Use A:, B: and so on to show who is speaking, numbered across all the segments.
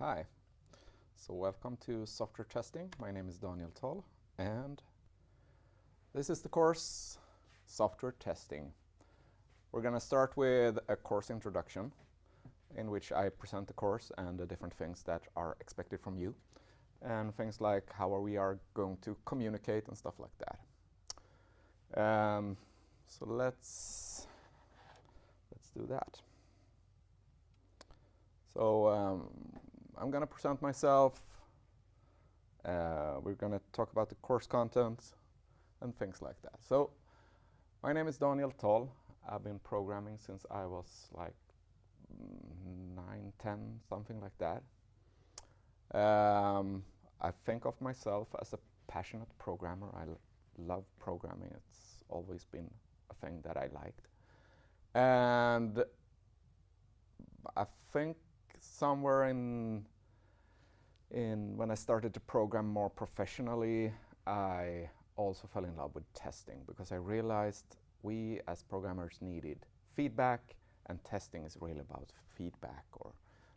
A: Hi, so welcome to software testing. My name is Daniel Toll and this is the course Software Testing. We're going to start with a course introduction in which I present the course and the different things that are expected from you and things like how we are going to communicate and stuff like that. So let's do that. So I'm going to present myself. We're going to talk about the course content and things like that. So my name is Daniel Toll. I've been programming since I was like 9, 10, something like that. I think of myself as a passionate programmer. I love programming. It's always been a thing that I liked. And I think somewhere in when I started to program more professionally, I also fell in love with testing because I realized we as programmers needed feedback, and testing is really about feedback or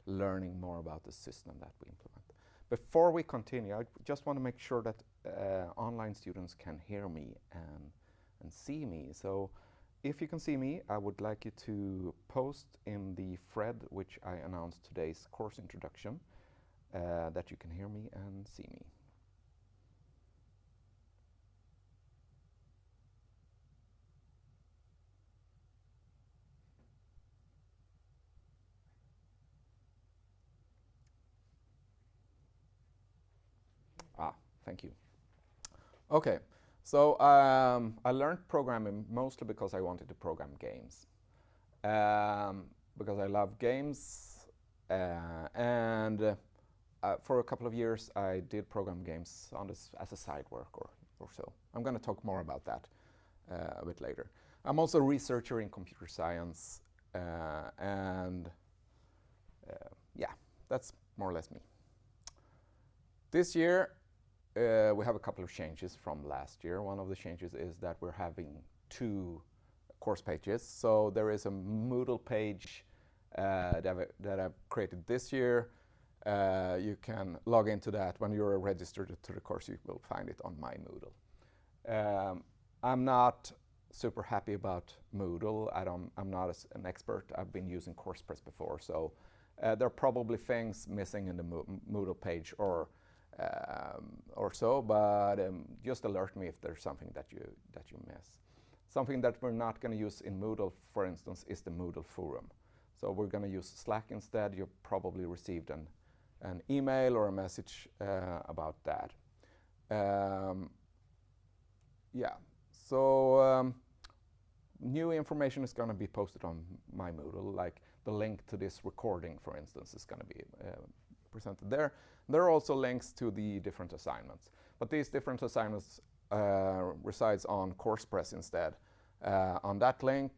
A: learning more about the system that we implement. Before we continue, I just want to make sure that online students can hear me and see me. So if you can see me, I would like you to post in the thread which I announced today's course introduction that you can hear me and see me. Thank you. Okay, so I learned programming mostly because I wanted to program games. Because I love games, and for a couple of years I did program games on this as a side work or so. I'm going to talk more about that a bit later. I'm also a researcher in computer science, and yeah, that's more or less me. This year we have a couple of changes from last year. One of the changes is that we're having 2 course pages. So there is a Moodle page that I've created this year. You can log into that. When you're registered to the course, you will find it on my Moodle. I'm not super happy about Moodle. I'm not an expert. I've been using CoursePress before, so there are probably things missing in the Moodle page or so, but just alert me if there's something that you miss. Something that we're not going to use in Moodle, for instance, is the Moodle forum. So we're going to use Slack instead. You probably received an email or a message about that. Yeah, so new information is going to be posted on my Moodle, like the link to this recording, for instance, is going to be presented there. There are also links to the different assignments, but these different assignments resides on CoursePress instead. On that link,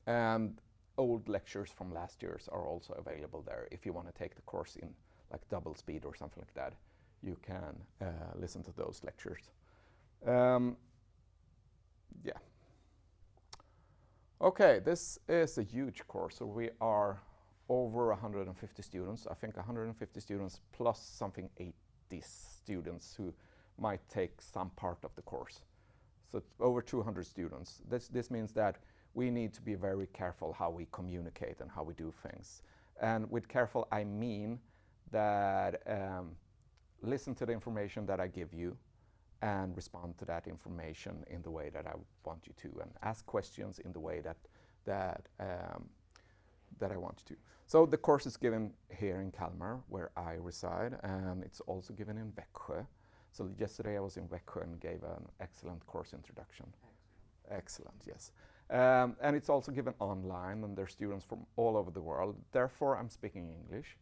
A: and old lectures from last year's are also available there. If you want to take the course in like double speed or something like that, you can listen to those lectures. Yeah. Okay, this is a huge course. So we are over 150 students. I think 150 students plus something 80 students who might take some part of the course. So over 200 students. This means that we need to be very careful how we communicate and how we do things. And with careful, I mean that listen to the information that I give you and respond to that information in the way that I want you to, and ask questions in the way that I want you to. So the course is given here in Kalmar, where I reside, and it's also given in Växjö. So yesterday I was in Växjö and gave an excellent course introduction. Excellent, yes. And it's also given online, and there are students from all over the world. Therefore, I'm speaking English.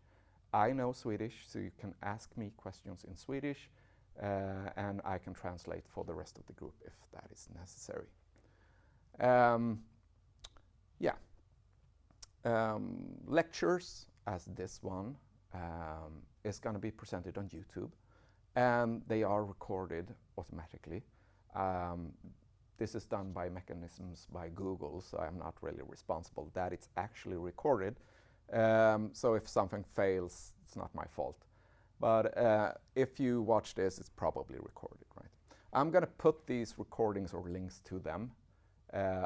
A: I know Swedish, so you can ask me questions in Swedish, and I can translate for the rest of the group if that is necessary. Yeah. Lectures, as this one, is going to be presented on YouTube, and they are recorded automatically. This is done by mechanisms by Google, so I'm not really responsible that it's actually recorded. So if something fails, it's not my fault. But if you watch this, it's probably recorded, right? I'm going to put these recordings or links to them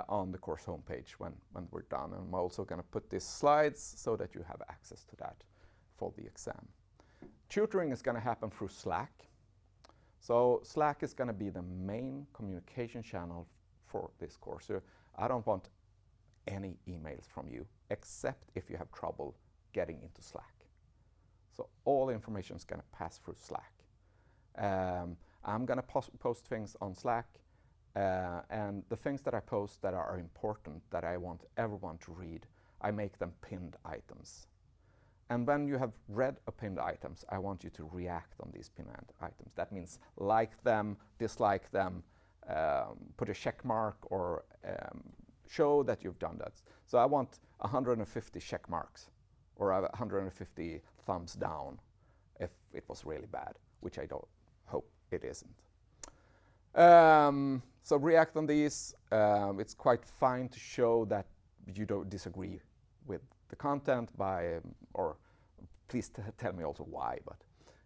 A: on the course homepage when we're done. And I'm also going to put these slides so that you have access to that for the exam. Tutoring is going to happen through Slack. So Slack is going to be the main communication channel for this course. So I don't want any emails from you, except if you have trouble getting into Slack. So all information is going to pass through Slack. I'm going to post things on Slack, and the things that I post that are important, that I want everyone to read, I make them pinned items. And when you have read a pinned items, I want you to react on these pinned items. That means like them, dislike them, put a check mark, or show that you've done that. So I want 150 check marks, or 150 thumbs down if it was really bad, which I don't hope it isn't. So react on these. It's quite fine to show that you don't disagree with the content or please tell me also why, but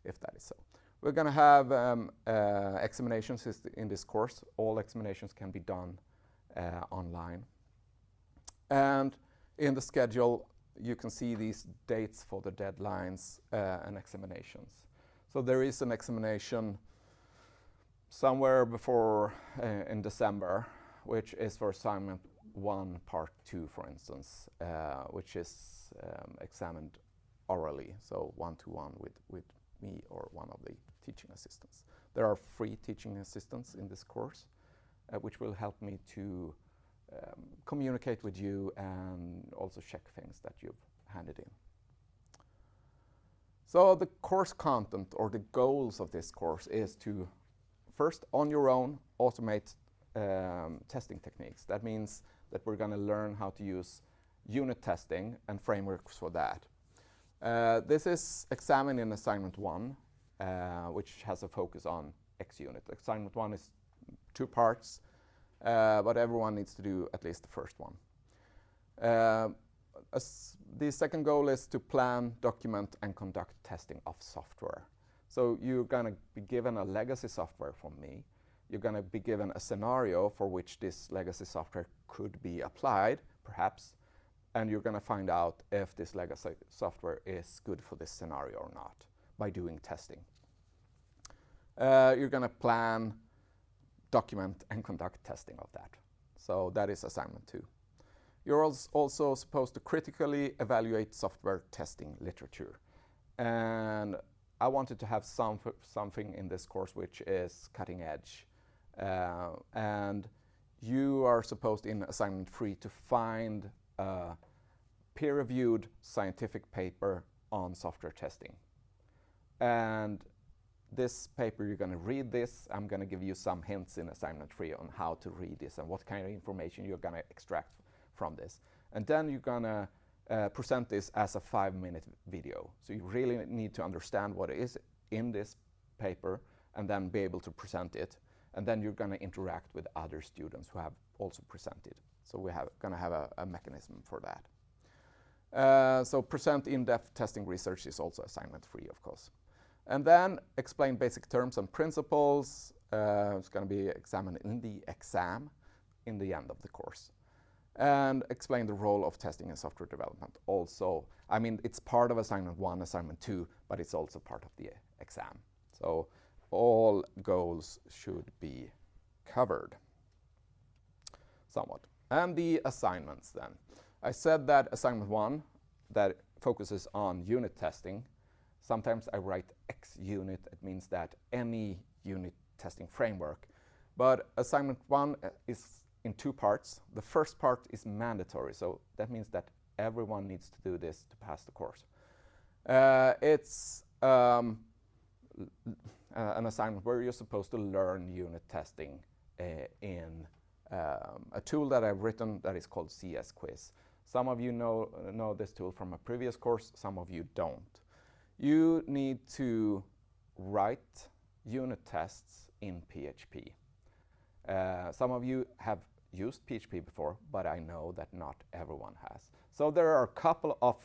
A: if that is so. We're going to have examinations in this course. All examinations can be done online. And in the schedule, you can see these dates for the deadlines and examinations. So there is an examination somewhere before in December, which is for assignment 1, part 2, for instance, which is examined orally, so one-to-one with me or one of the teaching assistants. There are 3 teaching assistants in this course, which will help me to communicate with you and also check things that you've handed in. So the course content or the goals of this course is to first, on your own, automate testing techniques. That means that we're going to learn how to use unit testing and frameworks for that. This is examined in assignment 1, which has a focus on X-unit. Assignment 1 is 2 parts, but everyone needs to do at least the first one. The second goal is to plan, document, and conduct testing of software. So you're going to be given a legacy software from me. You're going to be given a scenario for which this legacy software could be applied, perhaps, and you're going to find out if this legacy software is good for this scenario or not by doing testing. You're going to plan, document, and conduct testing of that. So that is assignment 2. You're also supposed to critically evaluate software testing literature. And I wanted to have something in this course which is cutting edge. And you are supposed in assignment 3 to find a peer-reviewed scientific paper on software testing. And this paper, you're going to read this. I'm going to give you some hints in assignment 3 on how to read this and what kind of information you're going to extract from this. And then you're going to present this as a 5-minute video. So you really need to understand what is in this paper and then be able to present it. And then you're going to interact with other students who have also presented. So we're going to have a mechanism for that. So present in-depth testing research is also assignment 3, of course. And then explain basic terms and principles. It's going to be examined in the exam in the end of the course. And explain the role of testing in software development also. I mean, it's part of assignment 1, assignment 2, but it's also part of the exam. So all goals should be covered somewhat. And the assignments then. I said that assignment 1, that focuses on unit testing. Sometimes I write X-unit. It means that any unit testing framework. But assignment 1 is in 2 parts. The first part is mandatory, so that means that everyone needs to do this to pass the course. It's an assignment where you're supposed to learn unit testing in a tool that I've written that is called CS Quiz. Some of you know this tool from a previous course, some of you don't. You need to write unit tests in PHP. Some of you have used PHP before, but I know that not everyone has. So there are a couple of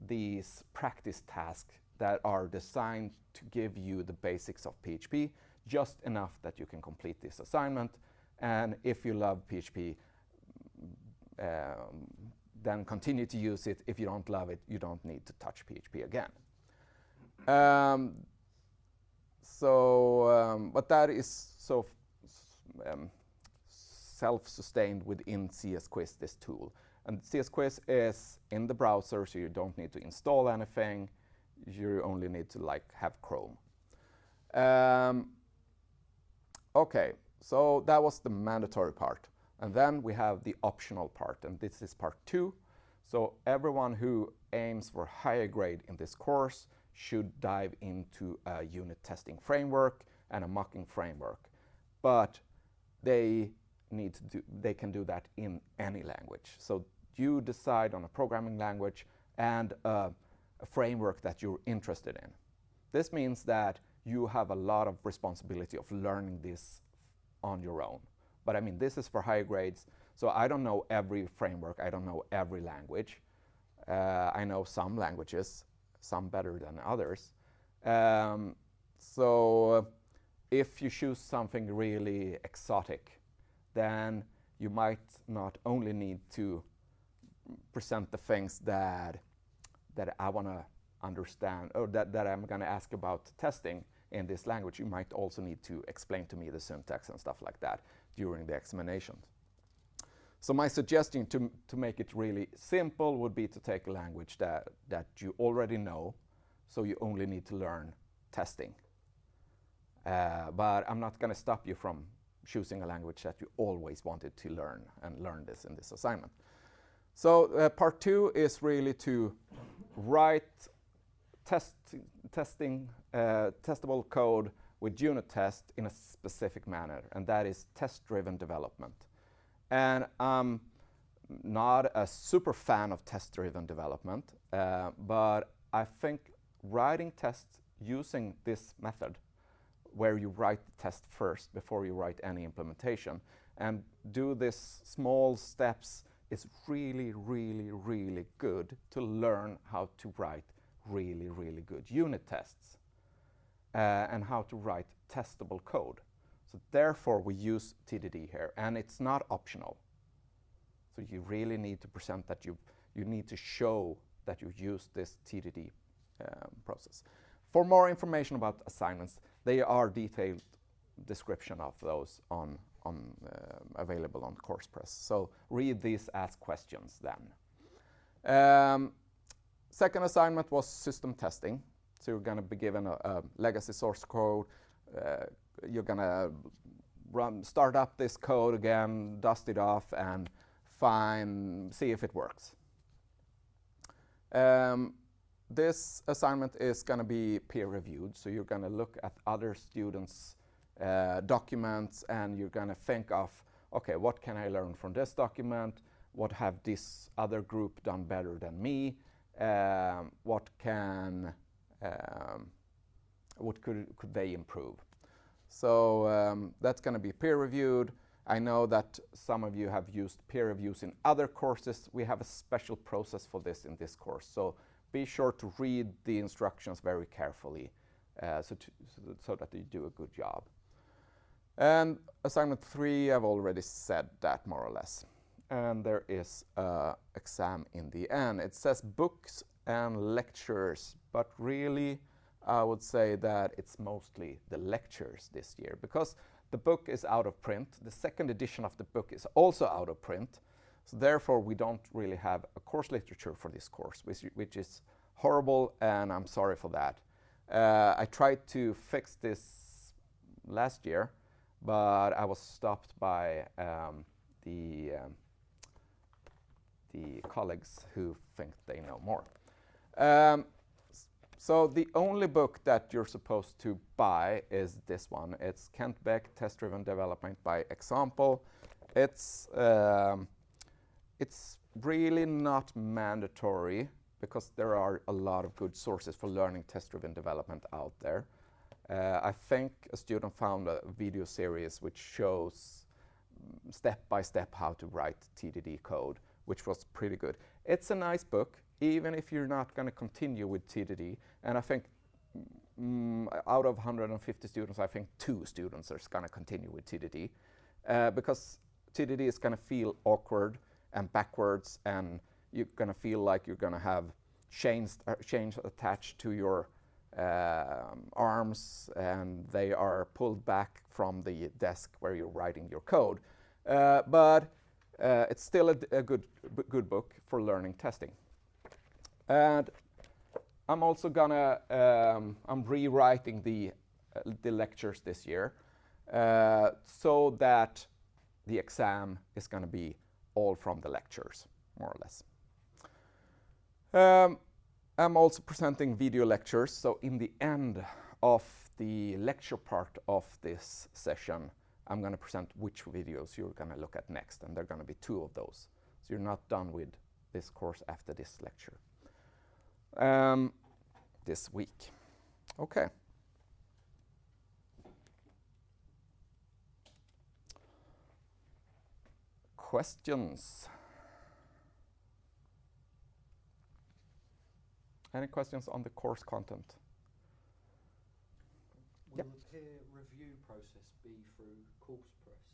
A: these practice tasks that are designed to give you the basics of PHP, just enough that you can complete this assignment. And if you love PHP, then continue to use it. If you don't love it, you don't need to touch PHP again. But that is so self-sustained within CS Quiz, this tool. And CS Quiz is in the browser, so you don't need to install anything. You only need to have Chrome. Okay, so that was the mandatory part. And then we have the optional part, and this is part 2. So everyone who aims for higher grade in this course should dive into a unit testing framework and a mocking framework. But they can do that in any language. So you decide on a programming language and a framework that you're interested in. This means that you have a lot of responsibility of learning this on your own. But I mean, this is for higher grades, so I don't know every framework, I don't know every language. I know some languages, some better than others. So if you choose something really exotic, then you might not only need to present the things that I want to understand, or that I'm going to ask about testing in this language. You might also need to explain to me the syntax and stuff like that during the examination. So my suggestion to make it really simple would be to take a language that you already know, so you only need to learn testing. But I'm not going to stop you from choosing a language that you always wanted to learn, and learn this in this assignment. So part 2 is really to write testable code with unit tests in a specific manner, and that is test-driven development. And I'm not a super fan of test-driven development, but I think writing tests using this method, where you write the test first before you write any implementation, and do this small steps, is really, really, really good to learn how to write really, really good unit tests and how to write testable code. So therefore we use TDD here, and it's not optional. So you really need to present that you need to show that you use this TDD process. For more information about assignments, they are detailed description of those available on CoursePress. So read these as questions then. Second assignment was system testing. So you're going to be given a legacy source code. You're going to start up this code again, dust it off, and see if it works. This assignment is going to be peer-reviewed, so you're going to look at other students' documents, and you're going to think of, okay, what can I learn from this document? What have this other group done better than me? What could they improve? So that's going to be peer-reviewed. I know that some of you have used peer reviews in other courses. We have a special process for this in this course. So be sure to read the instructions very carefully so that you do a good job. And assignment 3, I've already said that more or less. And there is an exam in the end. It says books and lectures, but really I would say that it's mostly the lectures this year, because the book is out of print. The second edition of the book is also out of print. So therefore, we don't really have a course literature for this course, which is horrible, and I'm sorry for that. I tried to fix this last year, but I was stopped by the colleagues who think they know more. So the only book that you're supposed to buy is this one. It's Kent Beck, Test-Driven Development by Example. It's really not mandatory, because there are a lot of good sources for learning test-driven development out there. I think a student found a video series which shows step by step how to write TDD code, which was pretty good. It's a nice book. even if you're not going to continue with TDD, and I think out of 150 students, I think 2 students are going to continue with TDD, because TDD is going to feel awkward and backwards, and you're going to feel like you're going to have chains attached to your arms, and they are pulled back from the desk where you're writing your code. But it's still a good book for learning testing. And I'm also gonna I'm rewriting the lectures this year, so that the exam is gonna be all from the lectures, more or less. I'm also presenting video lectures, so in the end of the lecture part of this session, I'm going to present which videos you're going to look at next, and there are going to be 2 of those. So you're not done with this course after this lecture. This week. Okay. Questions? Any questions on the course content?
B: Will the peer review process be through CoursePress?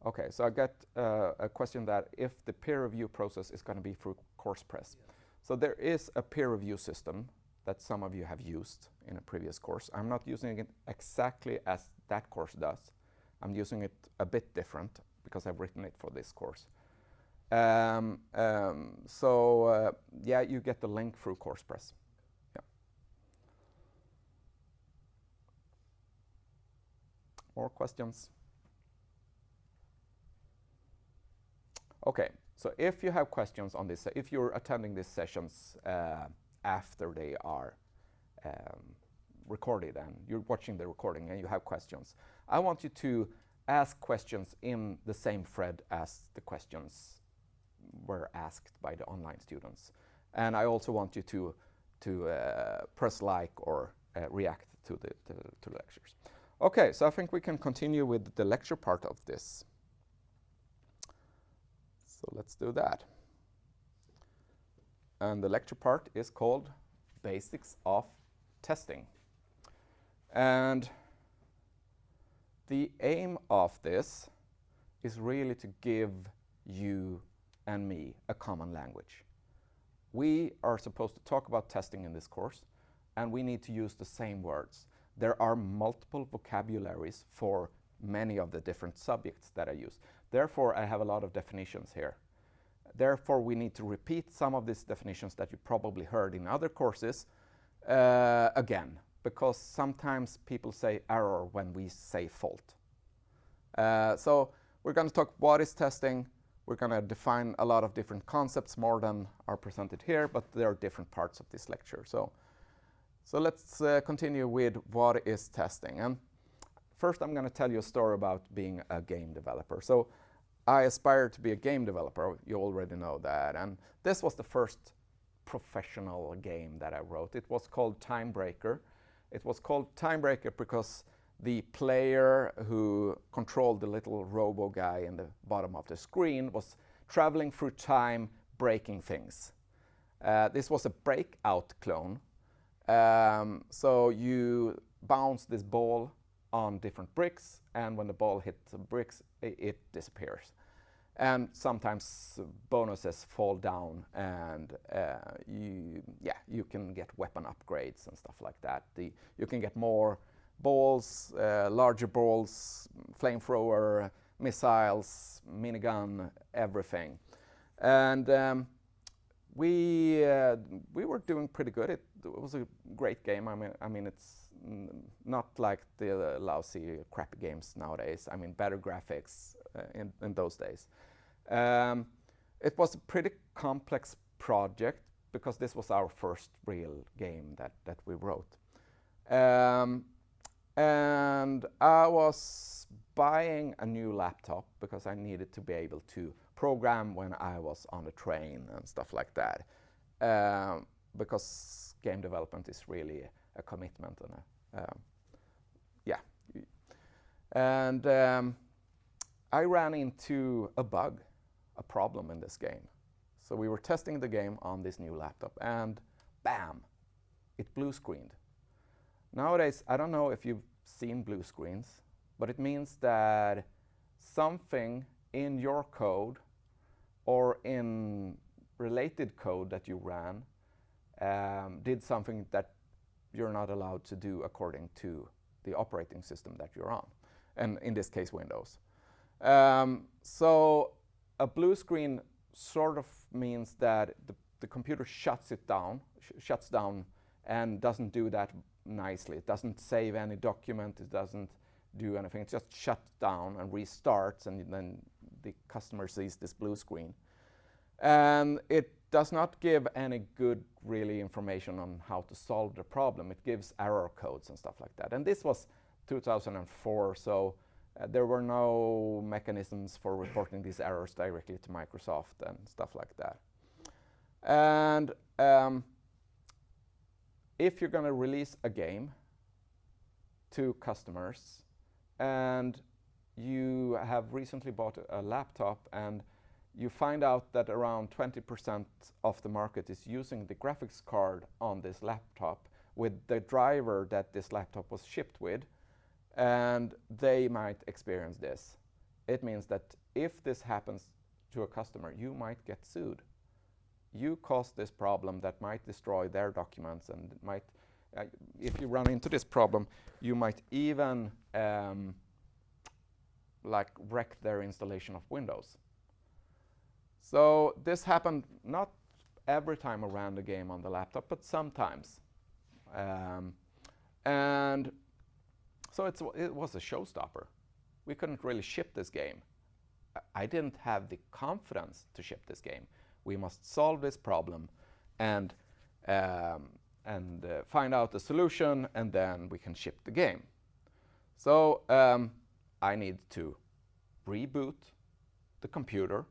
A: Okay, so I got a question that if the peer review process is going to be through CoursePress.
B: Yeah.
A: So there is a peer review system that some of you have used in a previous course. I'm not using it exactly as that course does. I'm using it a bit different because I've written it for this course. Yeah, you get the link through CoursePress. Yeah. More questions? Okay, so if you have questions on this, if you're attending these sessions after they are recorded and you're watching the recording and you have questions, I want you to ask questions in the same thread as the questions were asked by the online students. And I also want you to press like or react to the lectures. Okay, so I think we can continue with the lecture part of this. So let's do that. And the lecture part is called Basics of Testing. And the aim of this is really to give you and me a common language. We are supposed to talk about testing in this course, and we need to use the same words. There are multiple vocabularies for many of the different subjects that I use. Therefore, I have a lot of definitions here. Therefore, we need to repeat some of these definitions that you probably heard in other courses again, because sometimes people say error when we say fault. So we're going to talk what is testing. We're going to define a lot of different concepts, more than are presented here, but there are different parts of this lecture. So let's continue with what is testing. And first, I'm going to tell you a story about being a game developer. So I aspired to be a game developer. You already know that. And this was the first professional game that I wrote. It was called Timebreaker. It was called Timebreaker because the player who controlled the little robo guy in the bottom of the screen was traveling through time, breaking things. This was a breakout clone. So you bounce this ball on different bricks, and when the ball hits the bricks, it disappears. And sometimes bonuses fall down, and you can get weapon upgrades and stuff like that. You can get more balls, larger balls, flamethrower, missiles, minigun, everything. And we were doing pretty good. It was a great game. I mean, it's not like the lousy, crappy games nowadays. I mean, better graphics in those days. It was a pretty complex project because this was our first real game that we wrote. And I was buying a new laptop because I needed to be able to program when I was on the train and stuff like that. Because game development is really a commitment and I ran into a bug, a problem in this game. So we were testing the game on this new laptop, and bam, it blue screened. Nowadays, I don't know if you've seen blue screens, but it means that something in your code or in related code that you ran did something that you're not allowed to do according to the operating system that you're on, and in this case, Windows. So a blue screen sort of means that the computer shuts down and doesn't do that nicely. It doesn't save any document, it doesn't do anything, it just shuts down and restarts, and then the customer sees this blue screen. And it does not give any good, really, information on how to solve the problem. It gives error codes and stuff like that. And this was 2004, so there were no mechanisms for reporting these errors directly to Microsoft and stuff like that. And if you're going to release a game to customers and you have recently bought a laptop and you find out that around 20% of the market is using the graphics card on this laptop with the driver that this laptop was shipped with, and they might experience this. It means that if this happens to a customer, you might get sued. You caused this problem that might destroy their documents, and might, if you run into this problem, you might even like wreck their installation of Windows. So this happened not every time I ran the game on the laptop, but sometimes. And so it was a showstopper. We couldn't really ship this game. I didn't have the confidence to ship this game. We must solve this problem and find out the solution, and then we can ship the game. So I need to reboot the computer,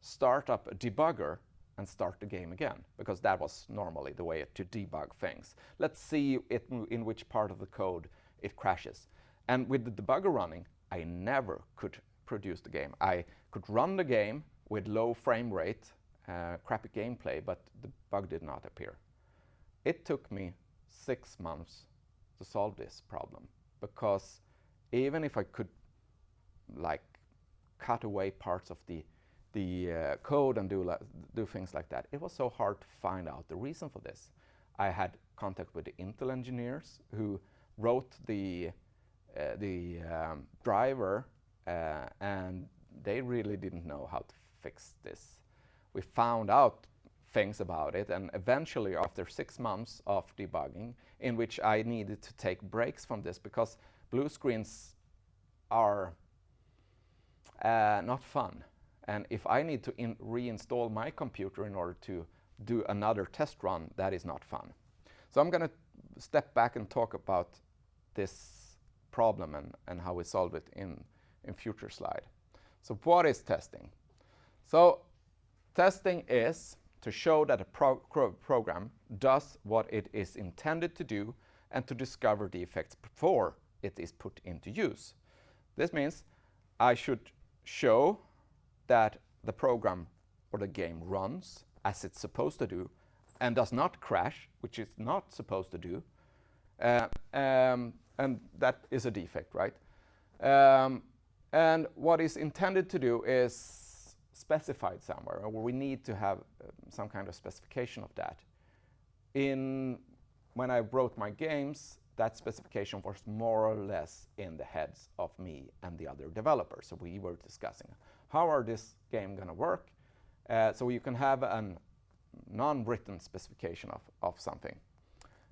A: start up a debugger, and start the game again, because that was normally the way to debug things. Let's see in which part of the code it crashes. And with the debugger running, I never could produce the game. I could run the game with low frame rate, crappy gameplay, but the bug did not appear. It took me 6 months to solve this problem, because even if I could like cut away parts of the code and do things like that, it was so hard to find out the reason for this. I had contact with the Intel engineers who wrote the driver, and they really didn't know how to fix this. We found out things about it, and eventually, after 6 months of debugging, in which I needed to take breaks from this because blue screens are not fun. And if I need to reinstall my computer in order to do another test run, that is not fun. So I'm going to step back and talk about this problem and how we solve it in future slide. So what is testing? So testing is to show that a program does what it is intended to do and to discover defects before it is put into use. This means I should show that the program or the game runs as it's supposed to do and does not crash, which it's not supposed to do, and that is a defect, right? And what is intended to do is specified somewhere, or we need to have some kind of specification of that. When I wrote my games, that specification was more or less in the heads of me and the other developers. So we were discussing how are this game going to work, so you can have a non-written specification of something.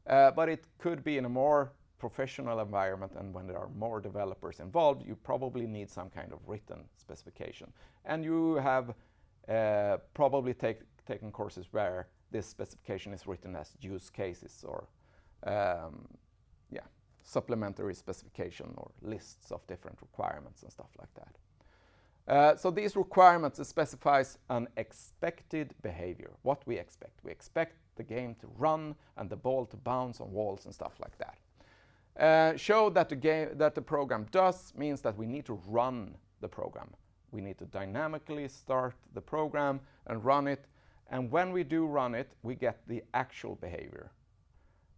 A: But it could be in a more professional environment, and when there are more developers involved, you probably need some kind of written specification. And you have probably taken courses where this specification is written as use cases or supplementary specification or lists of different requirements and stuff like that. So these requirements specifies an expected behavior, what we expect. We expect the game to run and the ball to bounce on walls and stuff like that. Show that the program does means that we need to run the program. We need to dynamically start the program and run it, And when we do run it, we get the actual behavior.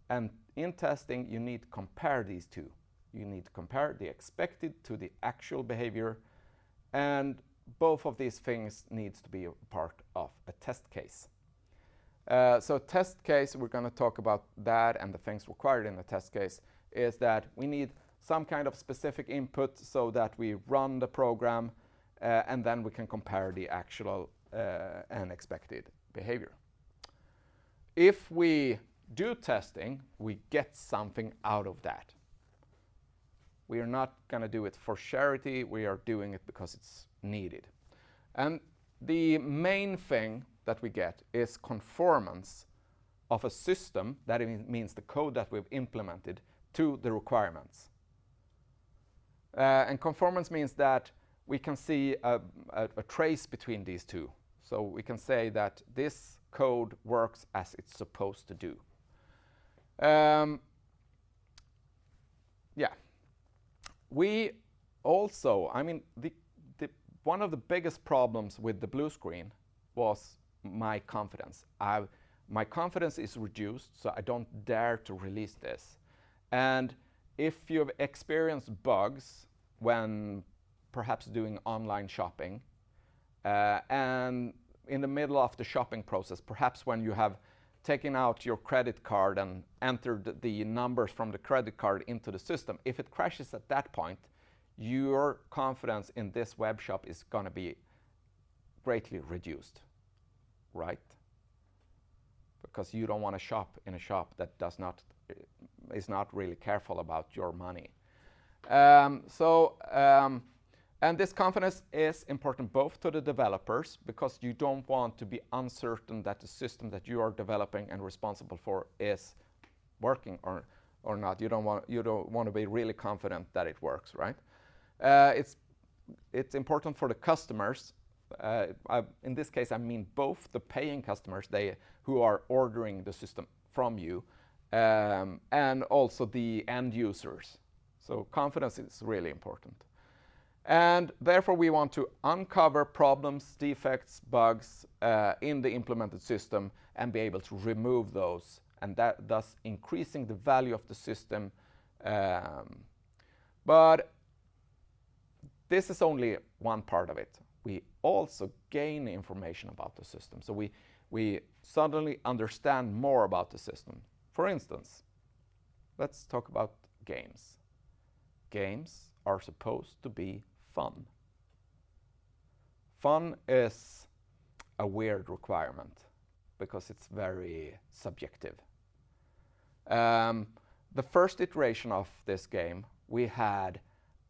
A: And in testing, you need to compare these two. You need to compare the expected to the actual behavior, and both of these things needs to be a part of a test case. So test case, we're going to talk about that, and the things required in a test case is that we need some kind of specific input so that we run the program, and then we can compare the actual and expected behavior. If we do testing, we get something out of that. We are not going to do it for charity, we are doing it because it's needed. And the main thing that we get is conformance of a system, that means the code that we've implemented, to the requirements. And conformance means that we can see a trace between these two. So we can say that this code works as it's supposed to do. Yeah. We also, I mean, one of the biggest problems with the blue screen was my confidence. My confidence is reduced, so I don't dare to release this. And if you've experienced bugs when perhaps doing online shopping, and in the middle of the shopping process, perhaps when you have taken out your credit card and entered the numbers from the credit card into the system, if it crashes at that point, your confidence in this web shop is going to be greatly reduced, right? Because you don't want to shop in a shop that is not really careful about your money. And this confidence is important both to the developers, because you don't want to be uncertain that the system that you are developing and responsible for is working or not. You don't want to be really confident that it works, right? It's important for the customers. In this case, I mean both the paying customers, who are ordering the system from you, and also the end users. So confidence is really important. And therefore, we want to uncover problems, defects, bugs in the implemented system and be able to remove those, and thus increasing the value of the system. But this is only one part of it. We also gain information about the system. So we suddenly understand more about the system. For instance, let's talk about games. Games are supposed to be fun. Fun is a weird requirement because it's very subjective. The first iteration of this game, we had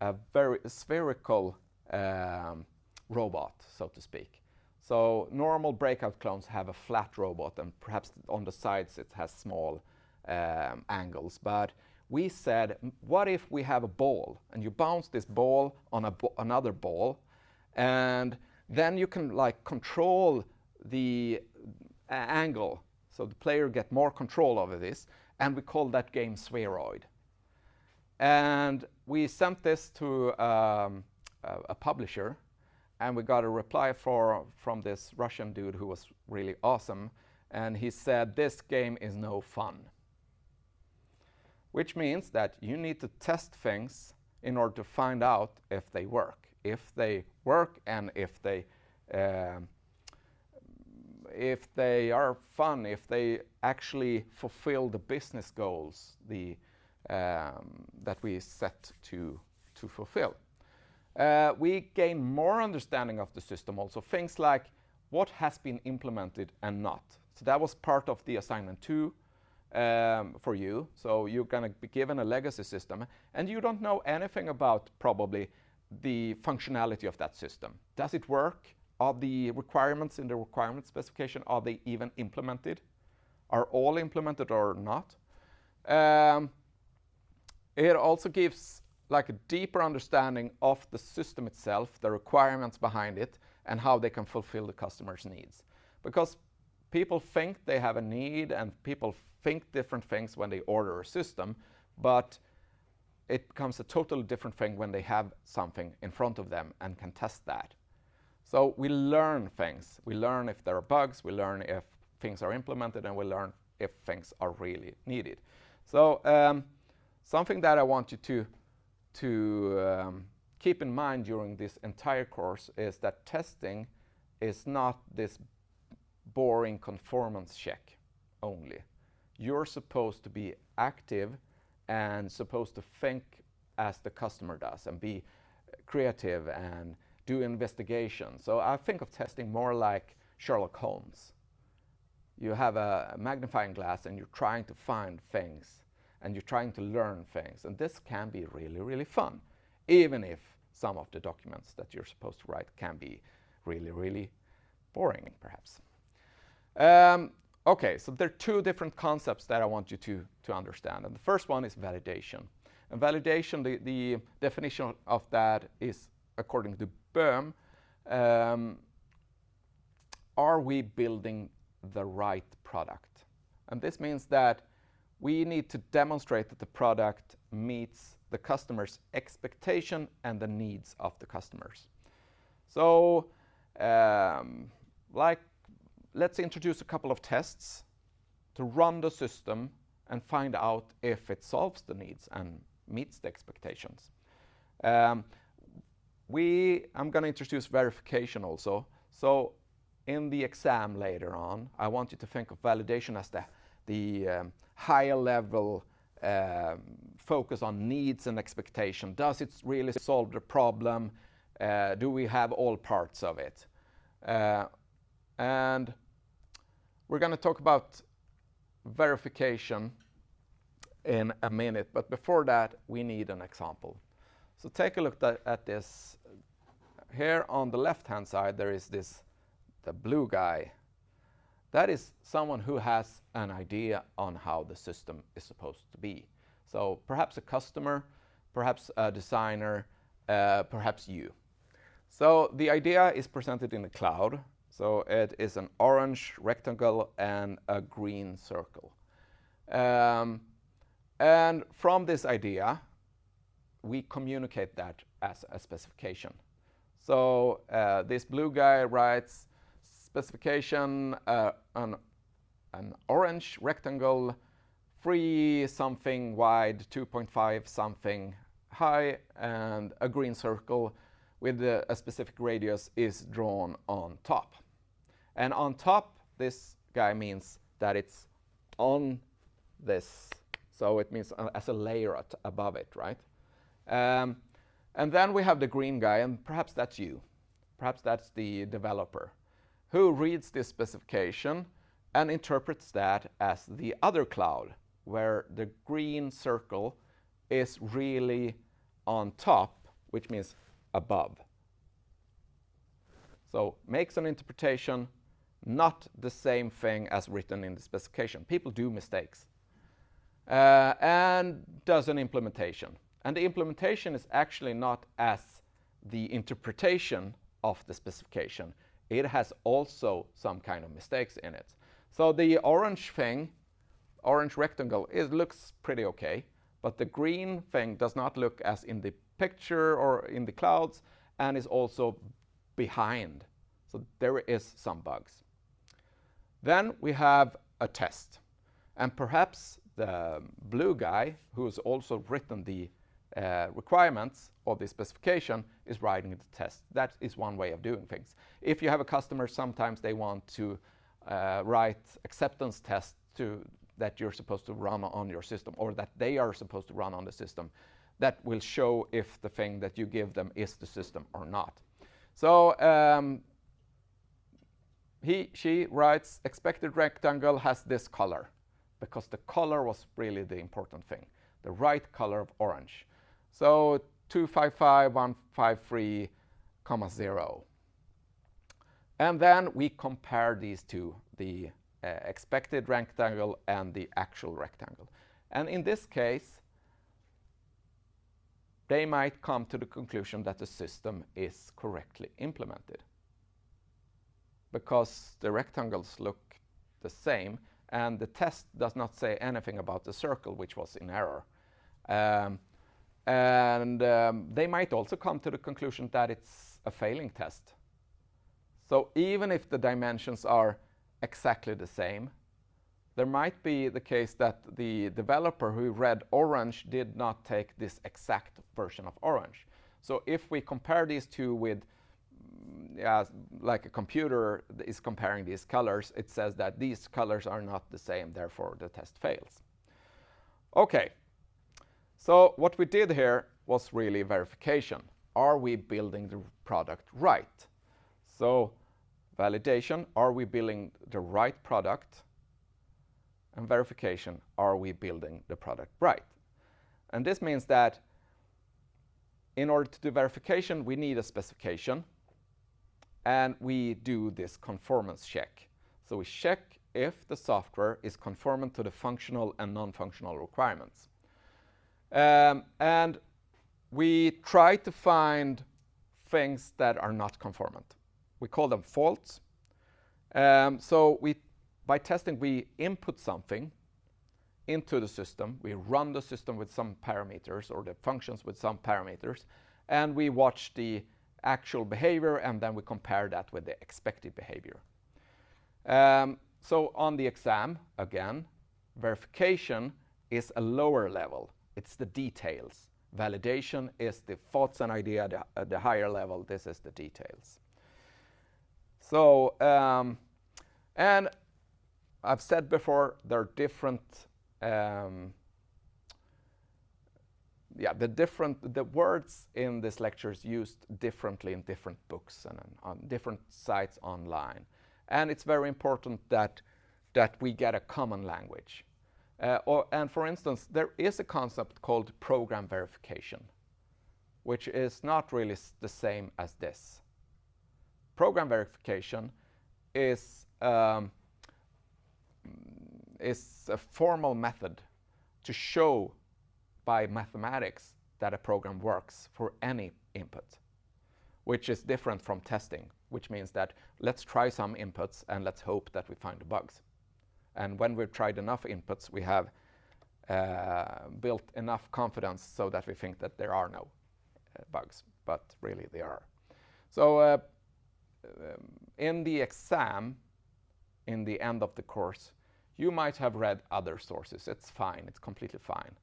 A: a very spherical robot, so to speak. So normal breakout clones have a flat robot, and perhaps on the sides it has small angles. But we said, what if we have a ball, and you bounce this ball on another ball, and then you can control the angle, so the player get more control over this, and we call that game Spheroid. And we sent this to a publisher, and we got a reply from this Russian dude who was really awesome, and he said, this game is no fun. Which means that you need to test things in order to find out if they work. If they work and if they are fun, if they actually fulfill the business goals that we set to fulfill. We gain more understanding of the system also. Things like what has been implemented and not. So that was part of the assignment 2. For you. So you're going to be given a legacy system, and you don't know anything about probably the functionality of that system. Does it work? Are the requirements in the requirement specification, are they even implemented? Are all implemented or not? It also gives a deeper understanding of the system itself, the requirements behind it, and how they can fulfill the customer's needs. Because people think they have a need, and people think different things when they order a system, but it becomes a totally different thing when they have something in front of them and can test that. So we learn things. We learn if there are bugs, we learn if things are implemented, and we learn if things are really needed. So something that I want you to keep in mind during this entire course is that testing is not this boring conformance check only. You're supposed to be active and supposed to think as the customer does and be creative and do investigation. So I think of testing more like Sherlock Holmes. You have a magnifying glass and you're trying to find things and you're trying to learn things. And this can be really, really fun, even if some of the documents that you're supposed to write can be really, really boring, perhaps. Okay, so there are two different concepts that I want you to understand. And the first one is validation. And validation, the definition of that is, according to Böhm, are we building the right product? And this means that we need to demonstrate that the product meets the customer's expectation and the needs of the customers. So, let's introduce a couple of tests to run the system and find out if it solves the needs and meets the expectations. I'm going to introduce verification also. So in the exam later on, I want you to think of validation as the higher level focus on needs and expectation. Does it really solve the problem? Do we have all parts of it? And we're going to talk about verification in a minute, but before that we need an example. So take a look at this. Here on the left hand side there is the blue guy. That is someone who has an idea on how the system is supposed to be. So perhaps a customer, perhaps a designer, perhaps you. So the idea is presented in the cloud. So it is an orange rectangle and a green circle. And from this idea, we communicate that as a specification. So this blue guy writes specification, an orange rectangle, 3 something wide, 2.5 something high, and a green circle with a specific radius is drawn on top. And on top, this guy means that it's on this. So it means as a layer above it, right? And then we have the green guy, and perhaps that's you. Perhaps that's the developer who reads this specification and interprets that as the other cloud, where the green circle is really on top, which means above. So makes an interpretation, not the same thing as written in the specification. People do mistakes. And does an implementation. And the implementation is actually not as the interpretation of the specification. It has also some kind of mistakes in it. So the orange thing, orange rectangle, it looks pretty okay, but the green thing does not look as in the picture or in the clouds, and is also behind. So there is some bugs. Then we have a test. And perhaps the blue guy, who's also written the requirements of the specification, is writing the test. That is one way of doing things. If you have a customer, sometimes they want to write acceptance tests that you're supposed to run on your system, or that they are supposed to run on the system, that will show if the thing that you give them is the system or not. So she writes expected rectangle has this color, because the color was really the important thing, the right color of orange. So 255.153,0. And then we compare these two, the expected rectangle and the actual rectangle. And in this case, they might come to the conclusion that the system is correctly implemented, because the rectangles look the same, and the test does not say anything about the circle, which was in error. They might also come to the conclusion that it's a failing test, So even if the dimensions are exactly the same, there might be the case that the developer who read orange did not take this exact version of orange. So if we compare these two with, like a computer is comparing these colors, it says that these colors are not the same, therefore the test fails. Okay, so what we did here was really verification. Are we building the product right? So validation, are we building the right product? And verification, are we building the product right? And this means that in order to do verification, we need a specification, and we do this conformance check. So we check if the software is conformant to the functional and non-functional requirements. And we try to find things that are not conformant. We call them faults. So by testing, we input something into the system. We run the system with some parameters, or the functions with some parameters, and we watch the actual behavior, and then we compare that with the expected behavior. So on the exam, again, verification is a lower level. It's the details. Validation is the thoughts and idea, the higher level. This is the details. So, and I've said before, there are different, the words in this lecture is used differently in different books and on different sites online. And it's very important that we get a common language. And for instance, there is a concept called program verification, which is not really the same as this. Program verification is a formal method to show by mathematics that a program works for any input, which is different from testing, which means that let's try some inputs and let's hope that we find the bugs. And when we've tried enough inputs, we have built enough confidence so that we think that there are no bugs, but really there are. So in the exam, in the end of the course, you might have read other sources. It's fine, it's completely fine.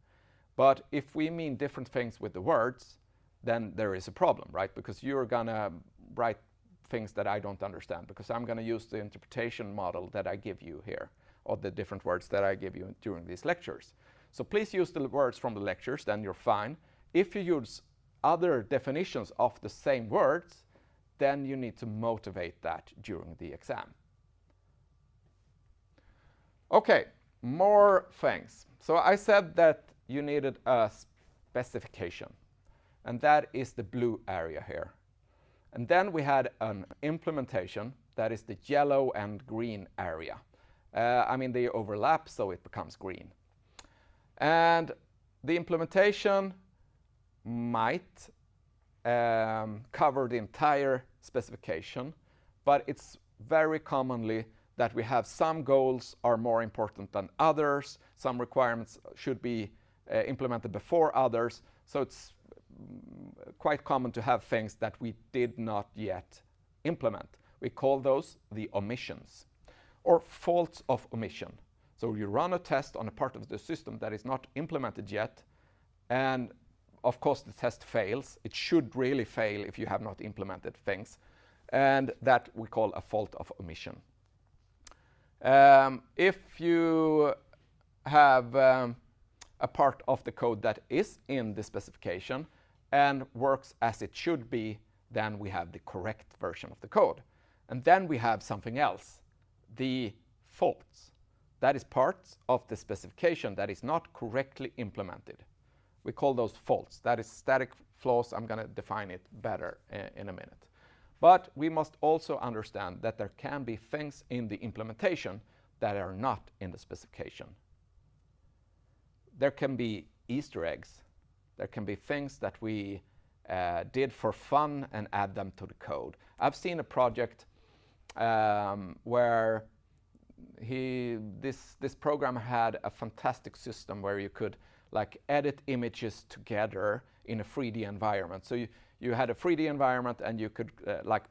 A: But if we mean different things with the words, then there is a problem, right? Because you're gonna write things that I don't understand, because I'm gonna use the interpretation model that I give you here, or the different words that I give you during these lectures. So please use the words from the lectures, then you're fine. If you use other definitions of the same words, then you need to motivate that during the exam. Okay, more things. So I said that you needed a specification, and that is the blue area here. And then we had an implementation, that is the yellow and green area. They overlap, so it becomes green. And the implementation might cover the entire specification, but it's very commonly that we have some goals are more important than others, some requirements should be implemented before others, so it's quite common to have things that we did not yet implement. We call those the omissions, or faults of omission. So you run a test on a part of the system that is not implemented yet, and of course the test fails. It should really fail if you have not implemented things, and that we call a fault of omission. If you have a part of the code that is in the specification and works as it should be, then we have the correct version of the code. And then we have something else, the faults. That is parts of the specification that is not correctly implemented. We call those faults. That is static flaws. I'm going to define it better in a minute. But we must also understand that there can be things in the implementation that are not in the specification. There can be Easter eggs. There can be things that we did for fun and add them to the code. I've seen a project where this program had a fantastic system where you could edit images together in a 3D environment. So you had a 3D environment and you could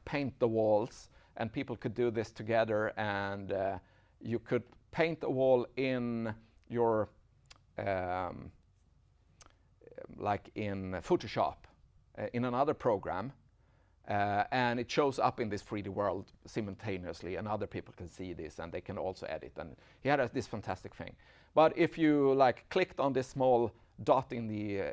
A: paint the walls, and people could do this together, and you could paint a wall in your like in Photoshop, in another program, and it shows up in this 3D world simultaneously, and other people can see this, and they can also edit. And he had this fantastic thing. But if you like clicked on this small dot in the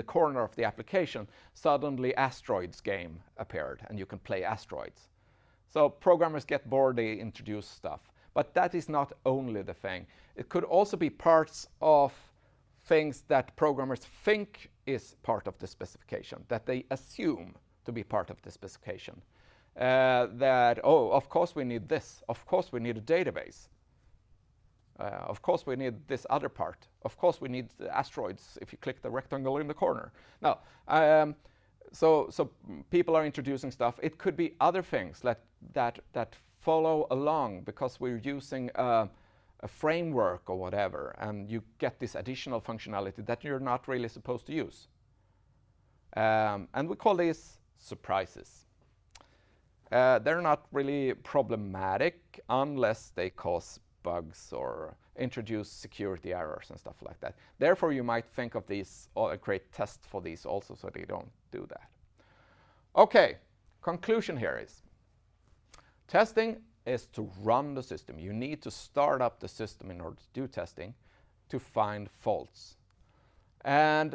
A: corner of the application, suddenly Asteroids game appeared, and you can play Asteroids. So programmers get bored, they introduce stuff. But that is not only the thing. It could also be parts of things that programmers think is part of the specification, that they assume to be part of the specification. That, oh, of course we need this. Of course we need a database. Of course we need this other part. Of course we need the asteroids if you click the rectangle in the corner. Now, so people are introducing stuff. It could be other things that follow along because we're using a framework or whatever, and you get this additional functionality that you're not really supposed to use. And we call these surprises. They're not really problematic unless they cause bugs or introduce security errors and stuff like that. Therefore, you might think of these or create tests for these also so they don't do that. Okay, conclusion here is testing is to run the system. You need to start up the system in order to do testing to find faults. And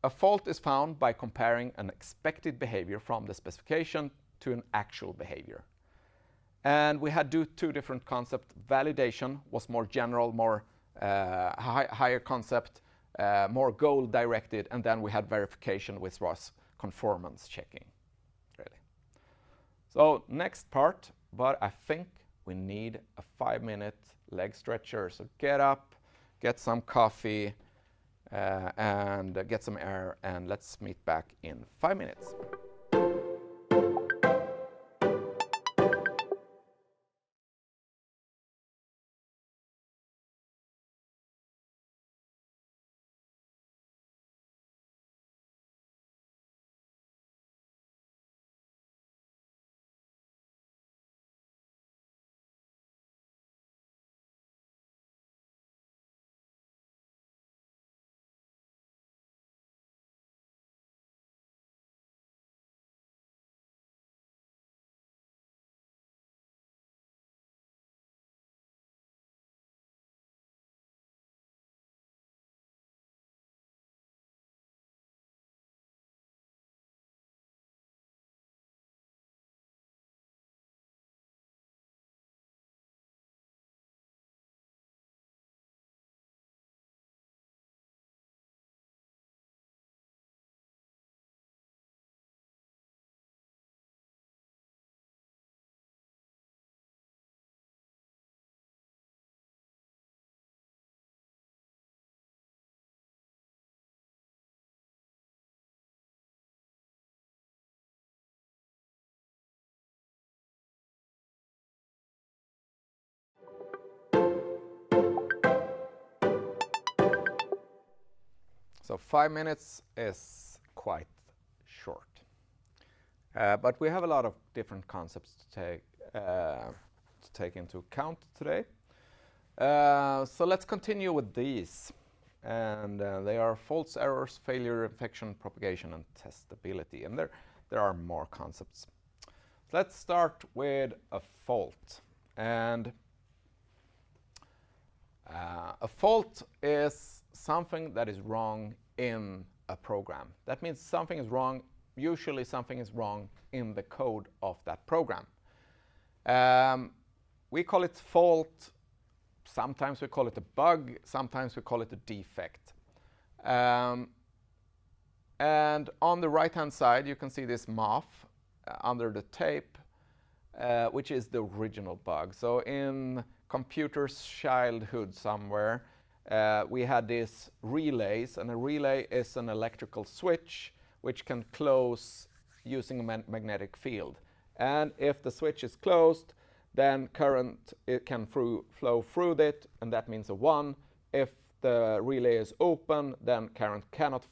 A: a fault is found by comparing an expected behavior from the specification to an actual behavior. And we had two different concepts. Validation was more general, more higher concept, more goal-directed, and then we had verification, which was conformance checking, really. So next part, but I think we need a 5-minute leg stretcher. So get up, get some coffee, and get some air, and let's meet back in 5 minutes. So 5 minutes is quite short. But we have a lot of different concepts to take into account today. So let's continue with these. And they are faults, errors, failure, infection, propagation, and testability. And there are more concepts. Let's start with a fault. And a fault is something that is wrong in a program. That means something is wrong. Usually something is wrong in the code of that program. We call it fault. Sometimes we call it a bug. Sometimes we call it a defect. And on the right-hand side, you can see this moth under the tape, which is the original bug. So in computer's childhood somewhere, we had these relays, and a relay is an electrical switch which can close using a magnetic field. And if the switch is closed, then current can flow through it, and that means a 1. If the relay is open, then current cannot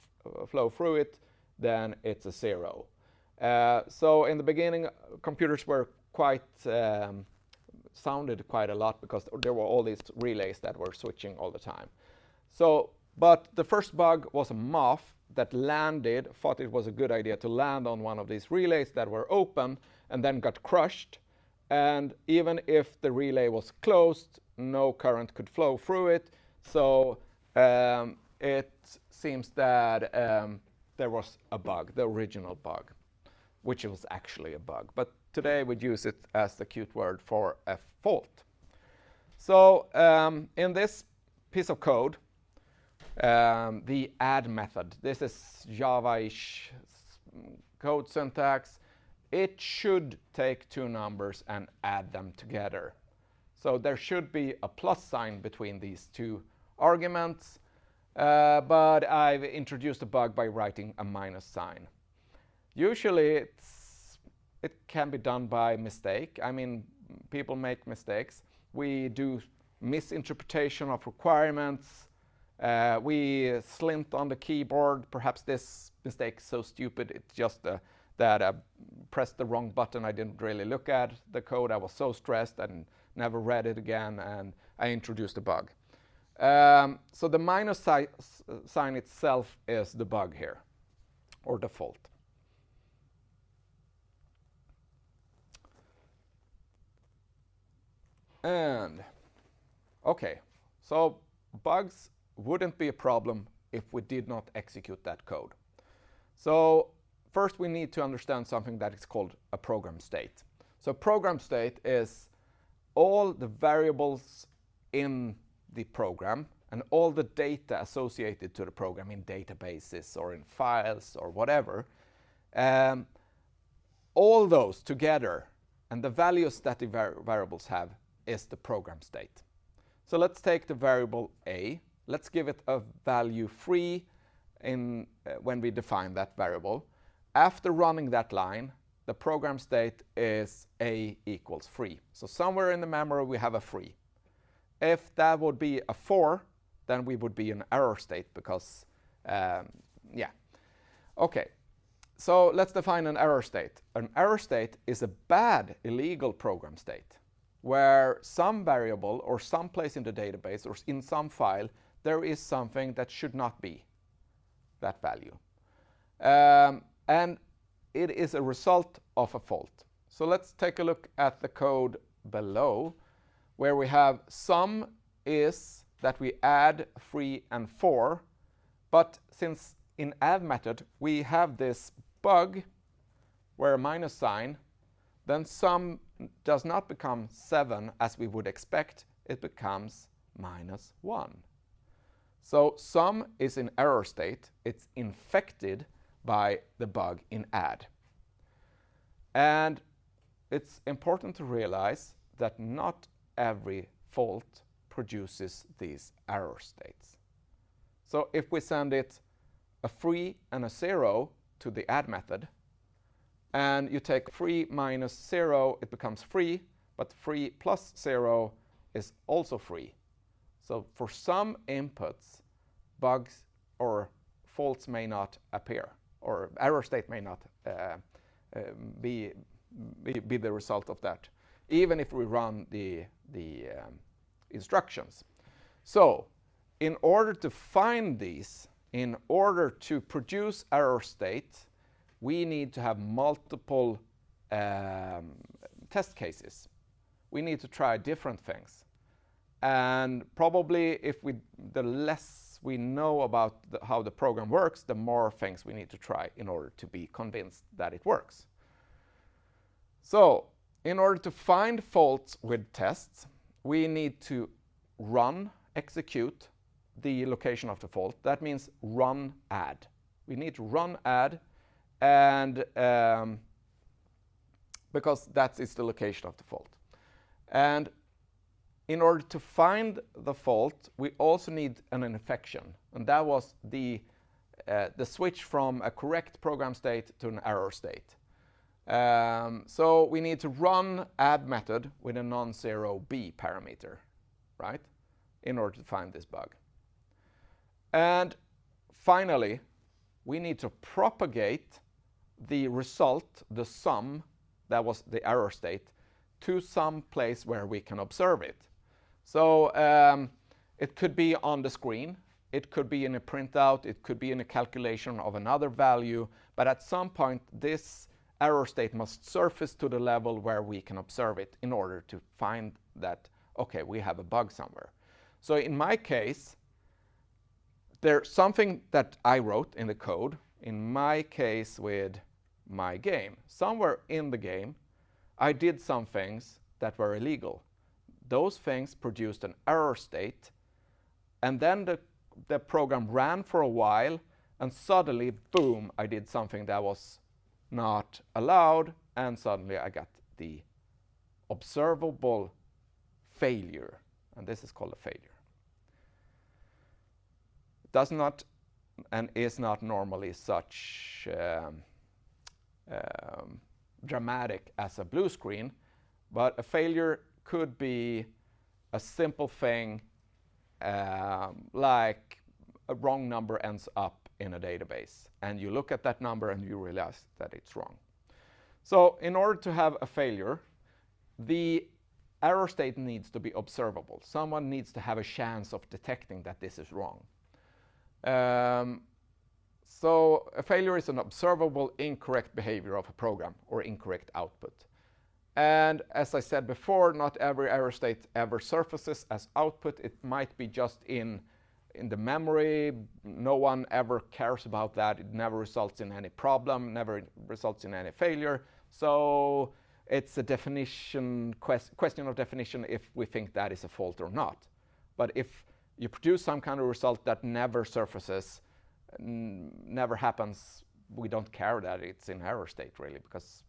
A: flow through it, then it's a 0. So in the beginning, computers were sounded quite a lot because there were all these relays that were switching all the time. So, but the first bug was a moth that thought it was a good idea to land on one of these relays that were open and then got crushed. And even if the relay was closed, no current could flow through it. So it seems that there was a bug, the original bug, which was actually a bug. But today we'd use it as the cute word for a fault. So in this piece of code, the add method, this is Java-ish code syntax. It should take two numbers and add them together. So there should be a plus sign between these two arguments, but I've introduced a bug by writing a minus sign. Usually it can be done by mistake. I mean, people make mistakes. We do misinterpretation of requirements. We slint on the keyboard. Perhaps this mistake is so stupid, it's just that I pressed the wrong button. I didn't really look at the code. I was so stressed and never read it again, and I introduced a bug. So the minus sign itself is the bug here, or the fault. And, okay, so bugs wouldn't be a problem if we did not execute that code. So first we need to understand something that is called a program state. So program state is all the variables in the program and all the data associated to the program in databases or in files or whatever. All those together and the values that the variables have is the program state. So let's take the variable a. Let's give it a value 3 when we define that variable. After running that line, the program state is a equals 3. So somewhere in the memory we have a 3. If that would be a 4, then we would be in error state because, yeah. Okay, so let's define an error state. An error state is a bad, illegal program state where some variable or some place in the database or in some file there is something that should not be that value. And it is a result of a fault. So let's take a look at the code below, where we have sum is that we add 3 and 4, but since in add method we have this bug where a minus sign, then sum does not become 7 as we would expect, it becomes -1. So sum is in error state, it's infected by the bug in add. And it's important to realize that not every fault produces these error states. So if we send it a 3 and a 0 to the add method, and you take 3 minus 0, it becomes 3, but 3 plus 0 is also 3. So for some inputs, bugs or faults may not appear, or error state may not be the result of that, even if we run the instructions. So in order to find these, in order to produce error state, we need to have multiple test cases. We need to try different things. And probably the less we know about how the program works, the more things we need to try in order to be convinced that it works. So in order to find faults with tests, we need to execute the location of the fault. That means run add. We need to run add, and because that is the location of the fault. And in order to find the fault, we also need an infection, and that was the switch from a correct program state to an error state. So we need to run add method with a non-zero b parameter, right, in order to find this bug. And finally, we need to propagate the result, the sum, that was the error state, to some place where we can observe it. So it could be on the screen, it could be in a printout, it could be in a calculation of another value, but at some point this error state must surface to the level where we can observe it in order to find that, okay, we have a bug somewhere. So in my case, there's something that I wrote in the code, in my case with my game. Somewhere in the game, I did some things that were illegal. Those things produced an error state, and then the program ran for a while, and suddenly, boom, I did something that was not allowed, and suddenly I got the observable failure, and this is called a failure. It does not and is not normally such dramatic as a blue screen, but a failure could be a simple thing like a wrong number ends up in a database, and you look at that number and you realize that it's wrong. So in order to have a failure, the error state needs to be observable. Someone needs to have a chance of detecting that this is wrong. So a failure is an observable incorrect behavior of a program or incorrect output. And as I said before, not every error state ever surfaces as output. It might be just in the memory. No one ever cares about that. It never results in any problem, never results in any failure. So it's a definition question of definition if we think that is a fault or not. But if you produce some kind of result that never surfaces, never happens, we don't care that it's in error state really, because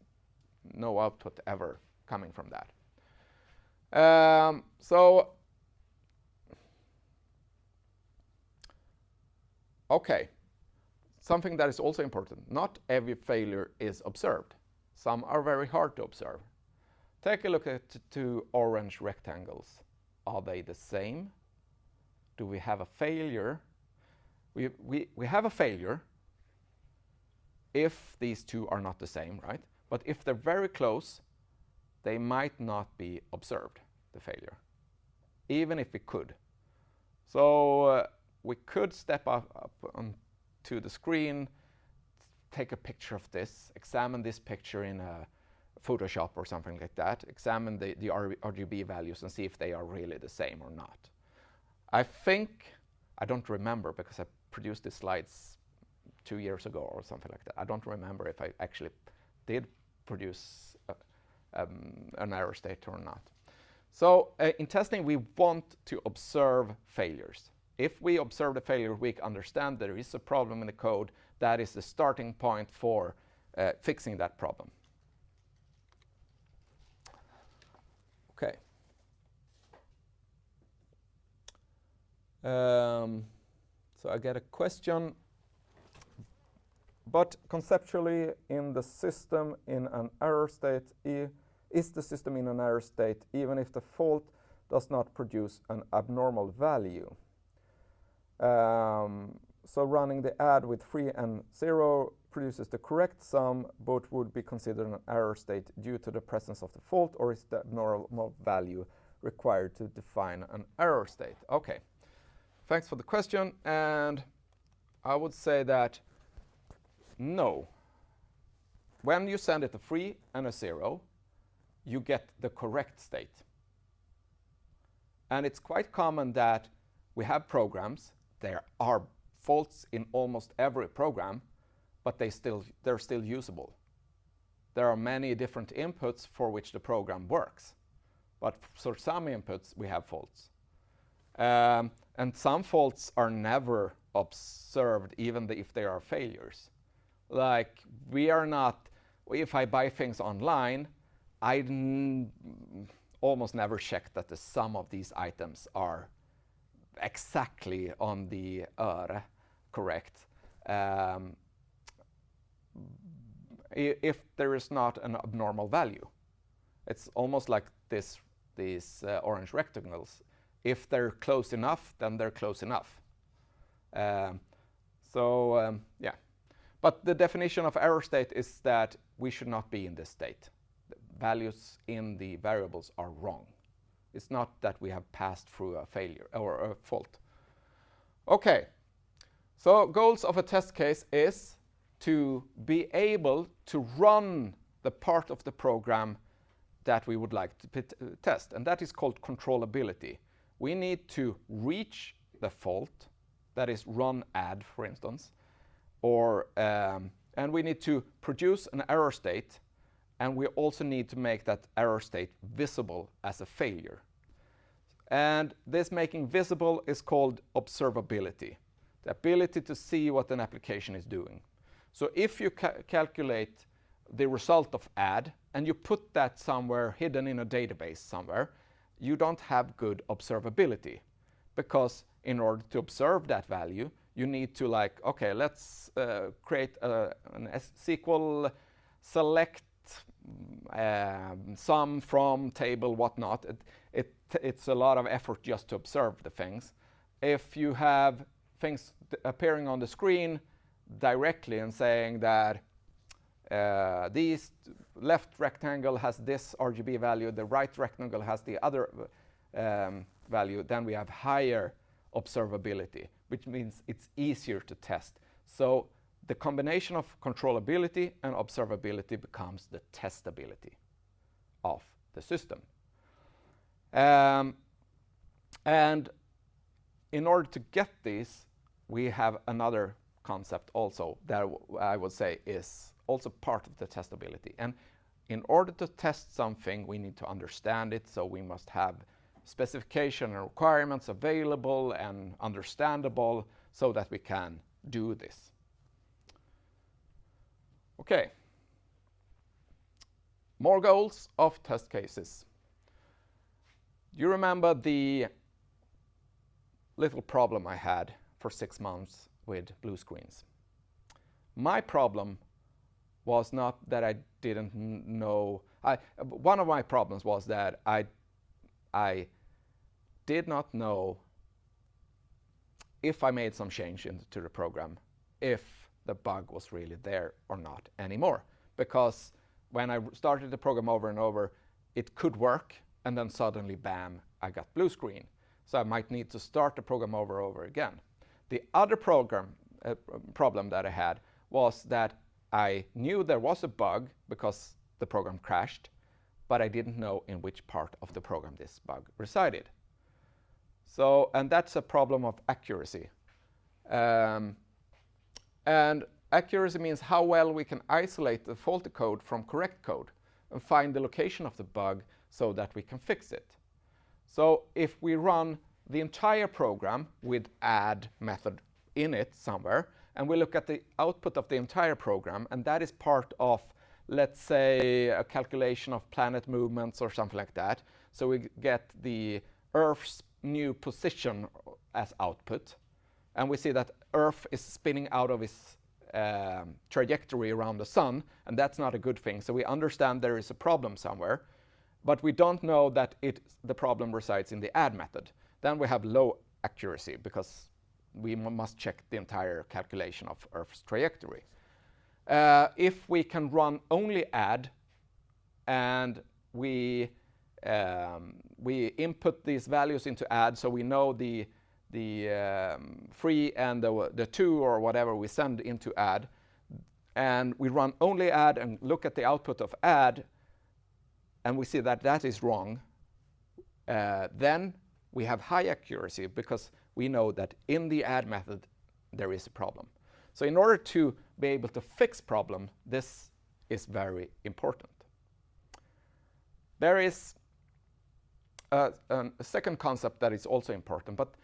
A: no output ever coming from that. Okay, something that is also important. Not every failure is observed. Some are very hard to observe. Take a look at two orange rectangles. Are they the same? Do we have a failure? We have a failure if these two are not the same, right? But if they're very close, they might not be observed, the failure, even if we could. So we could step up onto the screen, take a picture of this, examine this picture in a Photoshop or something like that, examine the RGB values and see if they are really the same or not. I think, I don't remember because I produced these slides 2 years ago or something like that. I don't remember if I actually did produce an error state or not. So in testing, we want to observe failures. If we observe the failure, we understand there is a problem in the code. That is the starting point for fixing that problem. Okay. So I get a question. But conceptually, in the system in an error state, is the system in an error state even if the fault does not produce an abnormal value? So running the add with 3 and 0 produces the correct sum, but would be considered an error state due to the presence of the fault, or is the abnormal value required to define an error state? Okay, thanks for the question, and I would say that no. When you send it a 3 and a 0, you get the correct state. And it's quite common that we have programs, there are faults in almost every program, but they're still usable. There are many different inputs for which the program works. But for some inputs, we have faults. And some faults are never observed, even if they are failures. Like, we are not, if I buy things online, I almost never check that the sum of these items are exactly on the öre correct. If there is not an abnormal value. It's almost like these orange rectangles. If they're close enough, then they're close enough. Yeah. But the definition of error state is that we should not be in this state. The values in the variables are wrong. It's not that we have passed through a failure or a fault. Okay, so goals of a test case is to be able to run the part of the program that we would like to test, and that is called controllability. We need to reach the fault, that is run add, for instance, or and we need to produce an error state, and we also need to make that error state visible as a failure. And this making visible is called observability, the ability to see what an application is doing. So if you calculate the result of add and you put that somewhere hidden in a database somewhere, you don't have good observability, because in order to observe that value, you need to like, okay, let's create an SQL select sum from table whatnot. It's a lot of effort just to observe the things. If you have things appearing on the screen directly and saying that this left rectangle has this RGB value, the right rectangle has the other value, then we have higher observability, which means it's easier to test. So the combination of controllability and observability becomes the testability of the system. And in order to get these, we have another concept also that I would say is also part of the testability. And in order to test something, we need to understand it, so we must have specification and requirements available and understandable so that we can do this. Okay. More goals of test cases. You remember the little problem I had for 6 months with blue screens. My problem was not that I didn't know. One of my problems was that I did not know if I made some change into the program, if the bug was really there or not anymore. Because when I started the program over and over, it could work, and then suddenly, bam, I got blue screen. So I might need to start the program over and over again. The other problem that I had was that I knew there was a bug because the program crashed, but I didn't know in which part of the program this bug resided. So, and that's a problem of accuracy. And accuracy means how well we can isolate the faulty code from correct code and find the location of the bug so that we can fix it. So if we run the entire program with add method in it somewhere, and we look at the output of the entire program, and that is part of, let's say, a calculation of planet movements or something like that. So we get the Earth's new position as output, and we see that Earth is spinning out of its trajectory around the sun, and that's not a good thing. So we understand there is a problem somewhere, but we don't know that the problem resides in the add method. Then we have low accuracy because we must check the entire calculation of Earth's trajectory. If we can run only add, and we input these values into add, so we know the 3 and the 2 or whatever we send into add, and we run only add and look at the output of add, and we see that that is wrong, then we have high accuracy because we know that in the add method there is a problem. So in order to be able to fix problem, this is very important. There is a second concept that is also important, but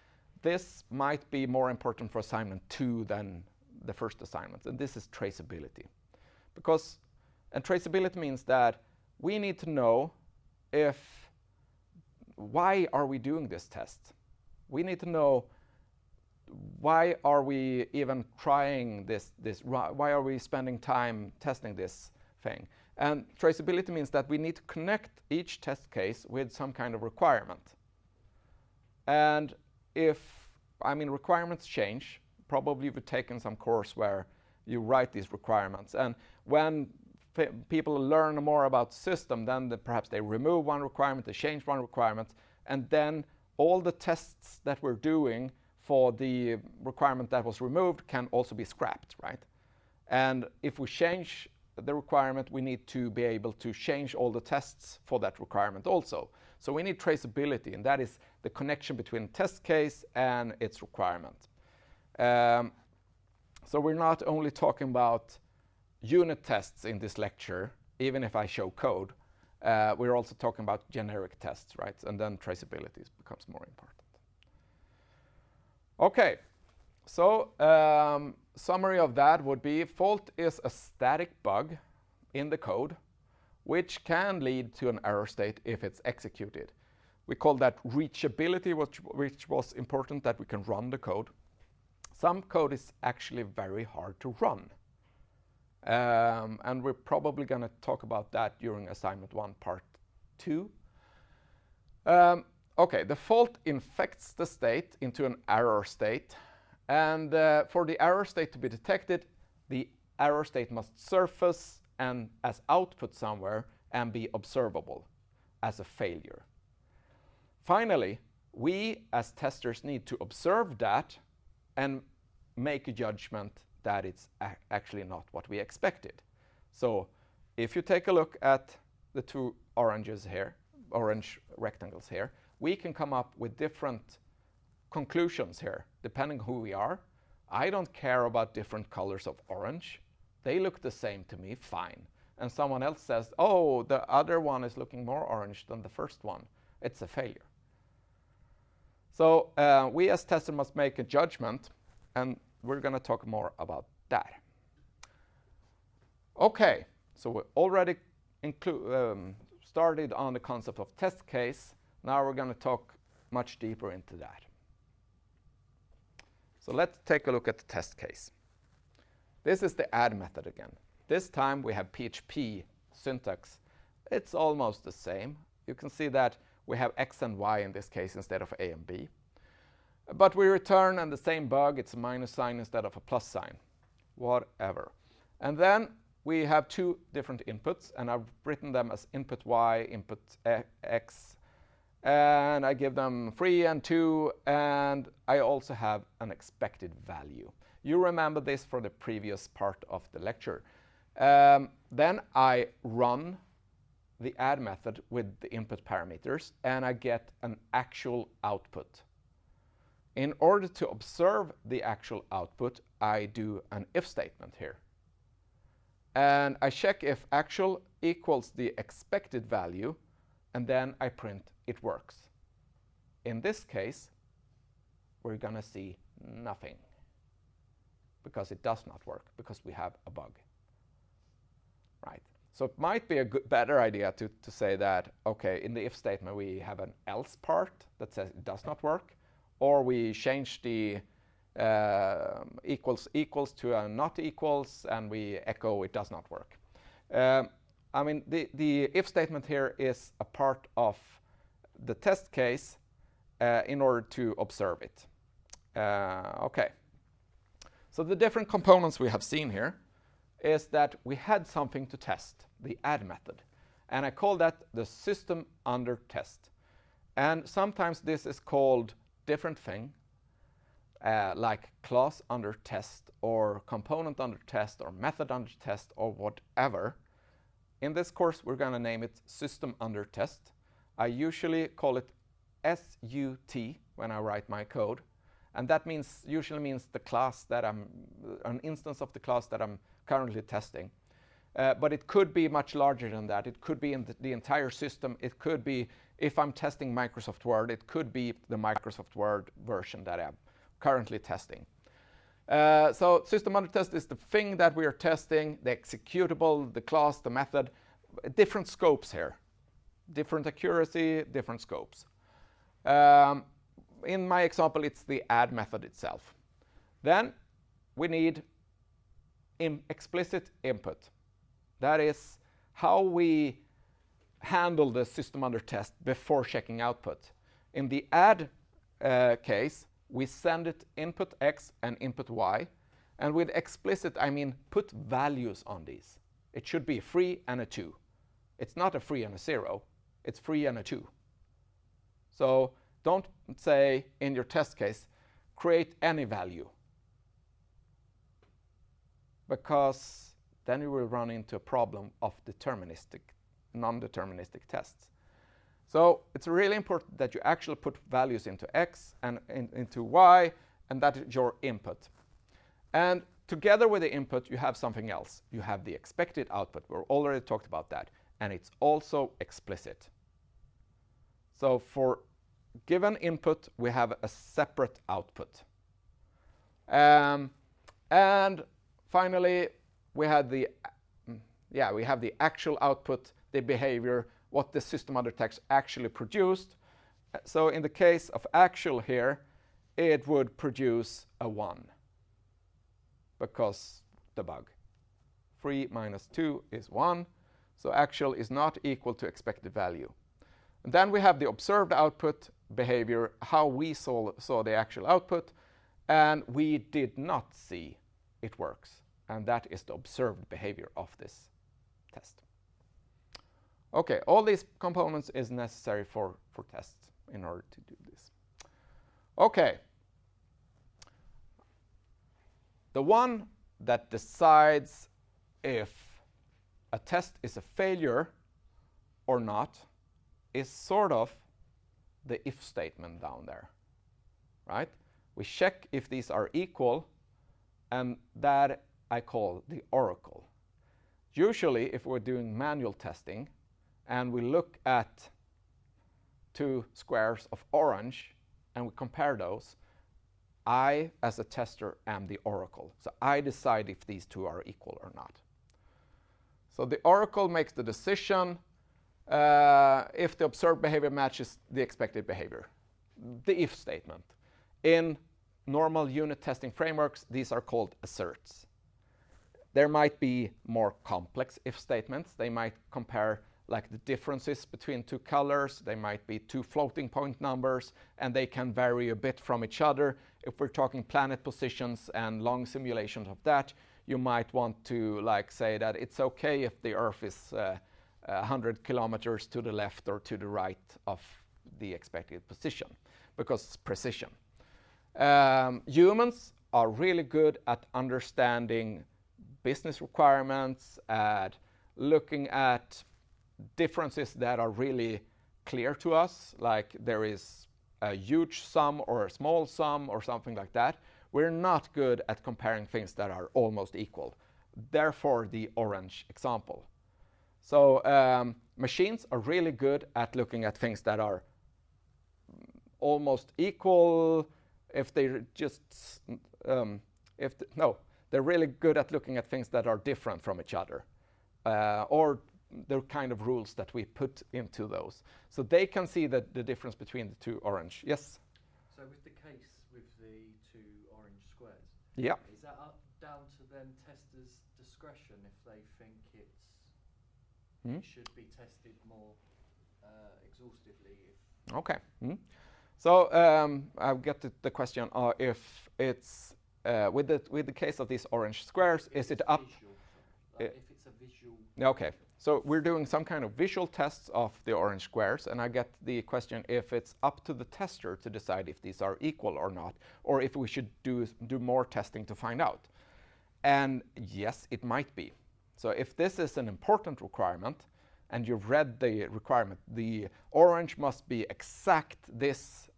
A: this might be more important for assignment 2 than the first assignment, and this is traceability. And traceability means that we need to know why are we doing this test? We need to know why are we even trying this, why are we spending time testing this thing? And traceability means that we need to connect each test case with some kind of requirement. And requirements change. Probably you've taken some course where you write these requirements. And when people learn more about the system, then perhaps they remove one requirement, they change one requirement, and then all the tests that we're doing for the requirement that was removed can also be scrapped, right? And if we change the requirement, we need to be able to change all the tests for that requirement also. So we need traceability, and that is the connection between test case and its requirement. So we're not only talking about unit tests in this lecture, even if I show code, we're also talking about generic tests, right? And then traceability becomes more important. Okay, so summary of that would be fault is a static bug in the code which can lead to an error state if it's executed. We call that reachability, which was important, that we can run the code. Some code is actually very hard to run. And we're probably going to talk about that during assignment 1, part 2. Okay, the fault infects the state into an error state. And for the error state to be detected, the error state must surface and as output somewhere and be observable as a failure. Finally, we as testers need to observe that and make a judgment that it's actually not what we expected. So if you take a look at the two orange rectangles here, we can come up with different conclusions here, depending who we are. I don't care about different colors of orange. They look the same to me, fine. And someone else says, oh, the other one is looking more orange than the first one. It's a failure. So we as testers must make a judgment, and we're going to talk more about that. Okay, so we already started on the concept of test case. Now we're going to talk much deeper into that. So let's take a look at the test case. This is the add method again. This time we have PHP syntax. It's almost the same. You can see that we have X and Y in this case instead of A and B. But we return and the same bug, it's a minus sign instead of a plus sign. Whatever. And then we have two different inputs, and I've written them as input Y, input X. And I give them 3 and 2, and I also have an expected value. You remember this from the previous part of the lecture. Then I run the add method with the input parameters, and I get an actual output. In order to observe the actual output, I do an if statement here. And I check if actual equals the expected value, and then I print it works. In this case, we're going to see nothing, because it does not work, because we have a bug. Right. So it might be a better idea to say that, okay, in the if statement we have an else part that says it does not work, or we change the equals to a not equals, and we echo it does not work. I mean, the if statement here is a part of the test case in order to observe it. Okay. So the different components we have seen here is that we had something to test, the add method. And I call that the system under test. And sometimes this is called different thing, like class under test, or component under test, or method under test, or whatever. In this course, we're going to name it system under test. I usually call it SUT when I write my code. And that usually means the class that an instance of the class that I'm currently testing. But it could be much larger than that. It could be in the entire system. It could be, if I'm testing Microsoft Word, it could be the Microsoft Word version that I'm currently testing. So system under test is the thing that we are testing, the executable, the class, the method, different scopes here. Different accuracy, different scopes. In my example, it's the add method itself. Then we need explicit input. That is how we handle the system under test before checking output. In the add case, we send it input X and input Y, And with explicit, I mean put values on these. It should be a 3 and a 2. It's not a 3 and a 0. It's 3 and a 2. So don't say in your test case, create any value, because then you will run into a problem of deterministic, non-deterministic tests. So it's really important that you actually put values into X and into Y, and that is your input. And together with the input, you have something else. You have the expected output. We already talked about that. And it's also explicit. So for given input, we have a separate output. And finally, we have the actual output, the behavior, what the system under text actually produced. So in the case of actual here, it would produce a 1, because the bug. 3 minus 2 is 1, so actual is not equal to expected value. And then we have the observed output behavior, how we saw the actual output, and we did not see it works. And that is the observed behavior of this test. Okay, all these components is necessary for tests in order to do this. Okay. The one that decides if a test is a failure or not is sort of the if statement down there, right? We check if these are equal, and that I call the oracle. Usually, if we're doing manual testing, and we look at 2 squares of orange, and we compare those, I, as a tester, am the oracle. So I decide if these 2 are equal or not. So the oracle makes the decision if the observed behavior matches the expected behavior, the if statement. In normal unit testing frameworks, these are called asserts. There might be more complex if statements. They might compare like the differences between 2 colors. They might be 2 floating point numbers, and they can vary a bit from each other. If we're talking planet positions and long simulations of that, you might want to like say that it's okay if the Earth is 100 kilometers to the left or to the right of the expected position, because it's precision. Humans are really good at understanding business requirements, at looking at differences that are really clear to us, like there is a huge sum or a small sum or something like that. We're not good at comparing things that are almost equal. Therefore, the orange example. So machines are really good at looking at things that are almost equal. If they're just, they're really good at looking at things that are different from each other, or the kind of rules that we put into those. So they can see the difference between the 2 orange. Yes?
B: So with the case with the 2 orange squares,
A: yeah.
B: Is that down to then testers' discretion if they think it should be tested more exhaustively?
A: Okay. So I'll get to the question if it's with the case of these orange squares, is it up?
B: If it's a visual.
A: Okay. So we're doing some kind of visual tests of the orange squares, and I get the question if it's up to the tester to decide if these are equal or not, or if we should do more testing to find out. And yes, it might be. So if this is an important requirement, and you've read the requirement, the orange must be exact this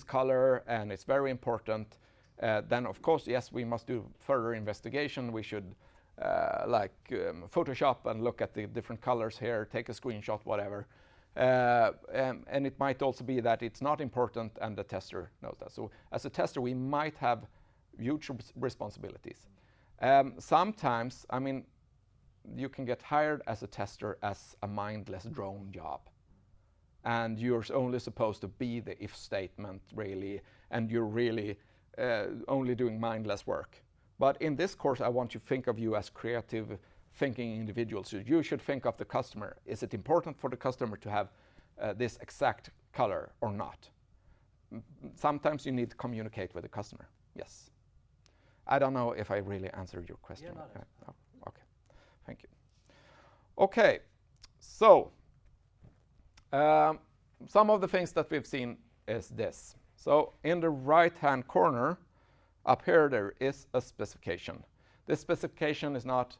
A: color, and it's very important, then of course, yes, we must do further investigation. We should Photoshop and look at the different colors here, take a screenshot, whatever. And it might also be that it's not important and the tester knows that. So as a tester, we might have huge responsibilities. Sometimes, I mean, you can get hired as a tester as a mindless drone job. And you're only supposed to be the if statement, really, and you're really only doing mindless work. But in this course, I want you to think of you as creative thinking individuals. So you should think of the customer. Is it important for the customer to have this exact color or not? Sometimes you need to communicate with the customer, yes. I don't know if I really answered your question.
B: Yeah, no, that's
A: Oh, okay, thank you. Okay, so some of the things that we've seen is this. So in the right-hand corner, up here, there is a specification. This specification is not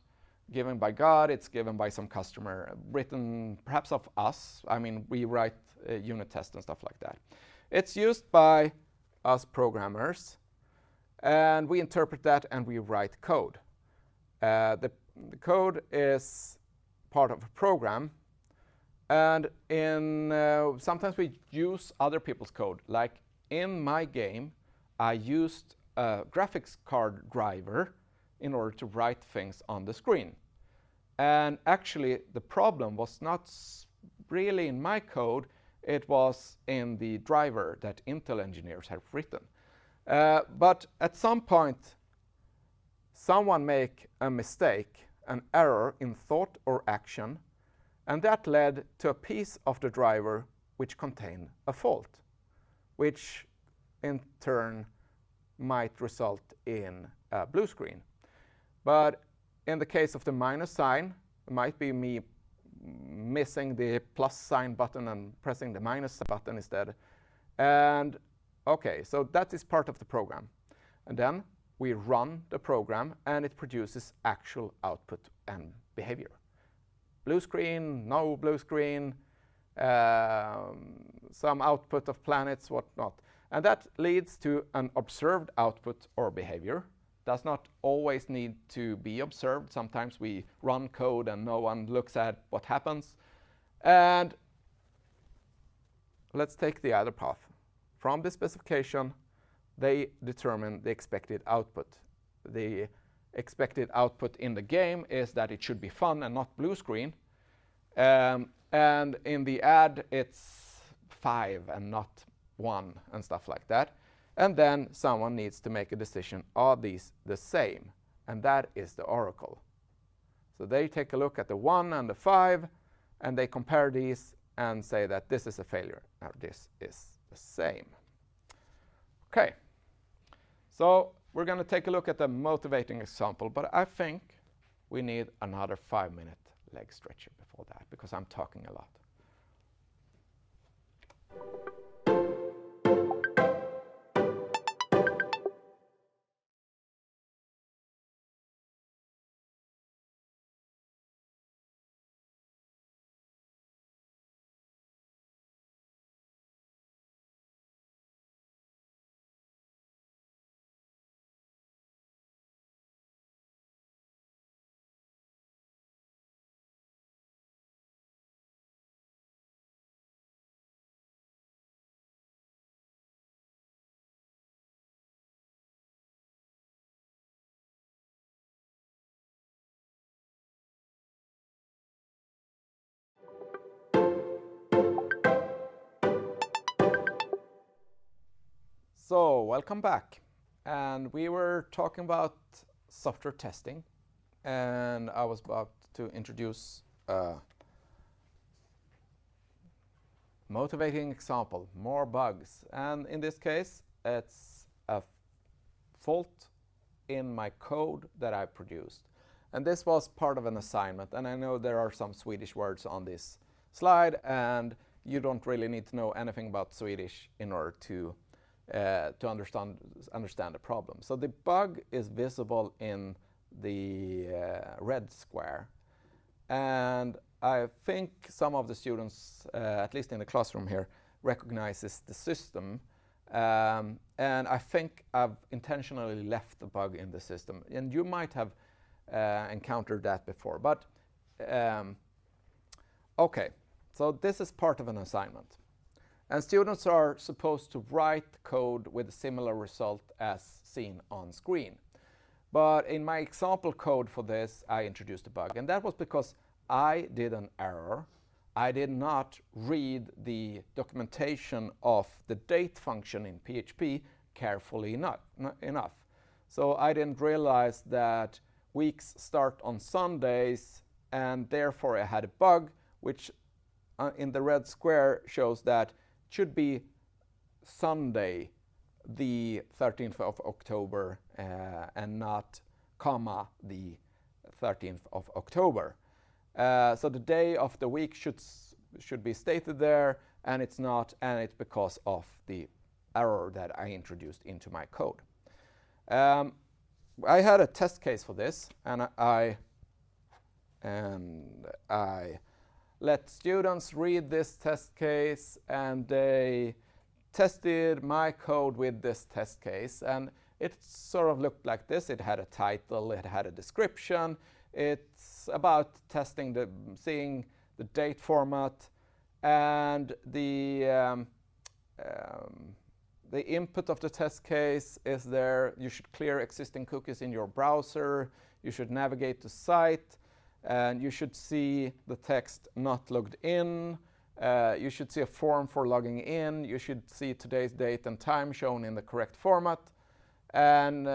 A: given by God, it's given by some customer, written perhaps of us. I mean, we write unit tests and stuff like that. It's used by us programmers, and we interpret that and we write code. The code is part of a program, and sometimes we use other people's code. Like in my game, I used a graphics card driver in order to write things on the screen. And actually, the problem was not really in my code, it was in the driver that Intel engineers have written. But at some point, someone make a mistake, an error in thought or action, and that led to a piece of the driver which contained a fault, which in turn might result in a blue screen. But in the case of the minus sign, it might be me missing the plus sign button and pressing the minus button instead. And okay, so that is part of the program. And then we run the program and it produces actual output and behavior. Blue screen, no blue screen, some output of planets, whatnot. And that leads to an observed output or behavior. Does not always need to be observed. Sometimes we run code and no one looks at what happens. And let's take the other path. From the specification, they determine the expected output. The expected output in the game is that it should be fun and not blue screen. And in the ad, it's 5 and not 1 and stuff like that. And then someone needs to make a decision, are these the same? And that is the oracle. So they take a look at the 1 and the 5, and they compare these and say that this is a failure. Now this is the same. Okay, so we're going to take a look at the motivating example, but I think we need another 5-minute leg stretcher before that, because I'm talking a lot. So, welcome back. And we were talking about software testing, and I was about to introduce a motivating example, more bugs. And in this case, it's a fault in my code that I produced. And this was part of an assignment, and I know there are some Swedish words on this slide, and you don't really need to know anything about Swedish in order to understand the problem. So the bug is visible in the red square. And I think some of the students, at least in the classroom here, recognizes the system. And I think I've intentionally left the bug in the system. And you might have encountered that before. But okay, so this is part of an assignment. And students are supposed to write code with a similar result as seen on screen. But in my example code for this, I introduced a bug. And that was because I did an error. I did not read the documentation of the date function in PHP carefully enough. So I didn't realize that weeks start on Sundays, and therefore I had a bug, which in the red square shows that should be Sunday, the 13th of October, and not comma the 13th of October. So the day of the week should be stated there, and it's not, and it's because of the error that I introduced into my code. I had a test case for this, and I let students read this test case, and they tested my code with this test case, and it sort of looked like this. It had a title, it had a description. It's about testing seeing the date format, and the input of the test case is there. You should clear existing cookies in your browser. You should navigate the site, and you should see the text not logged in. You should see a form for logging in. You should see today's date and time shown in the correct format. And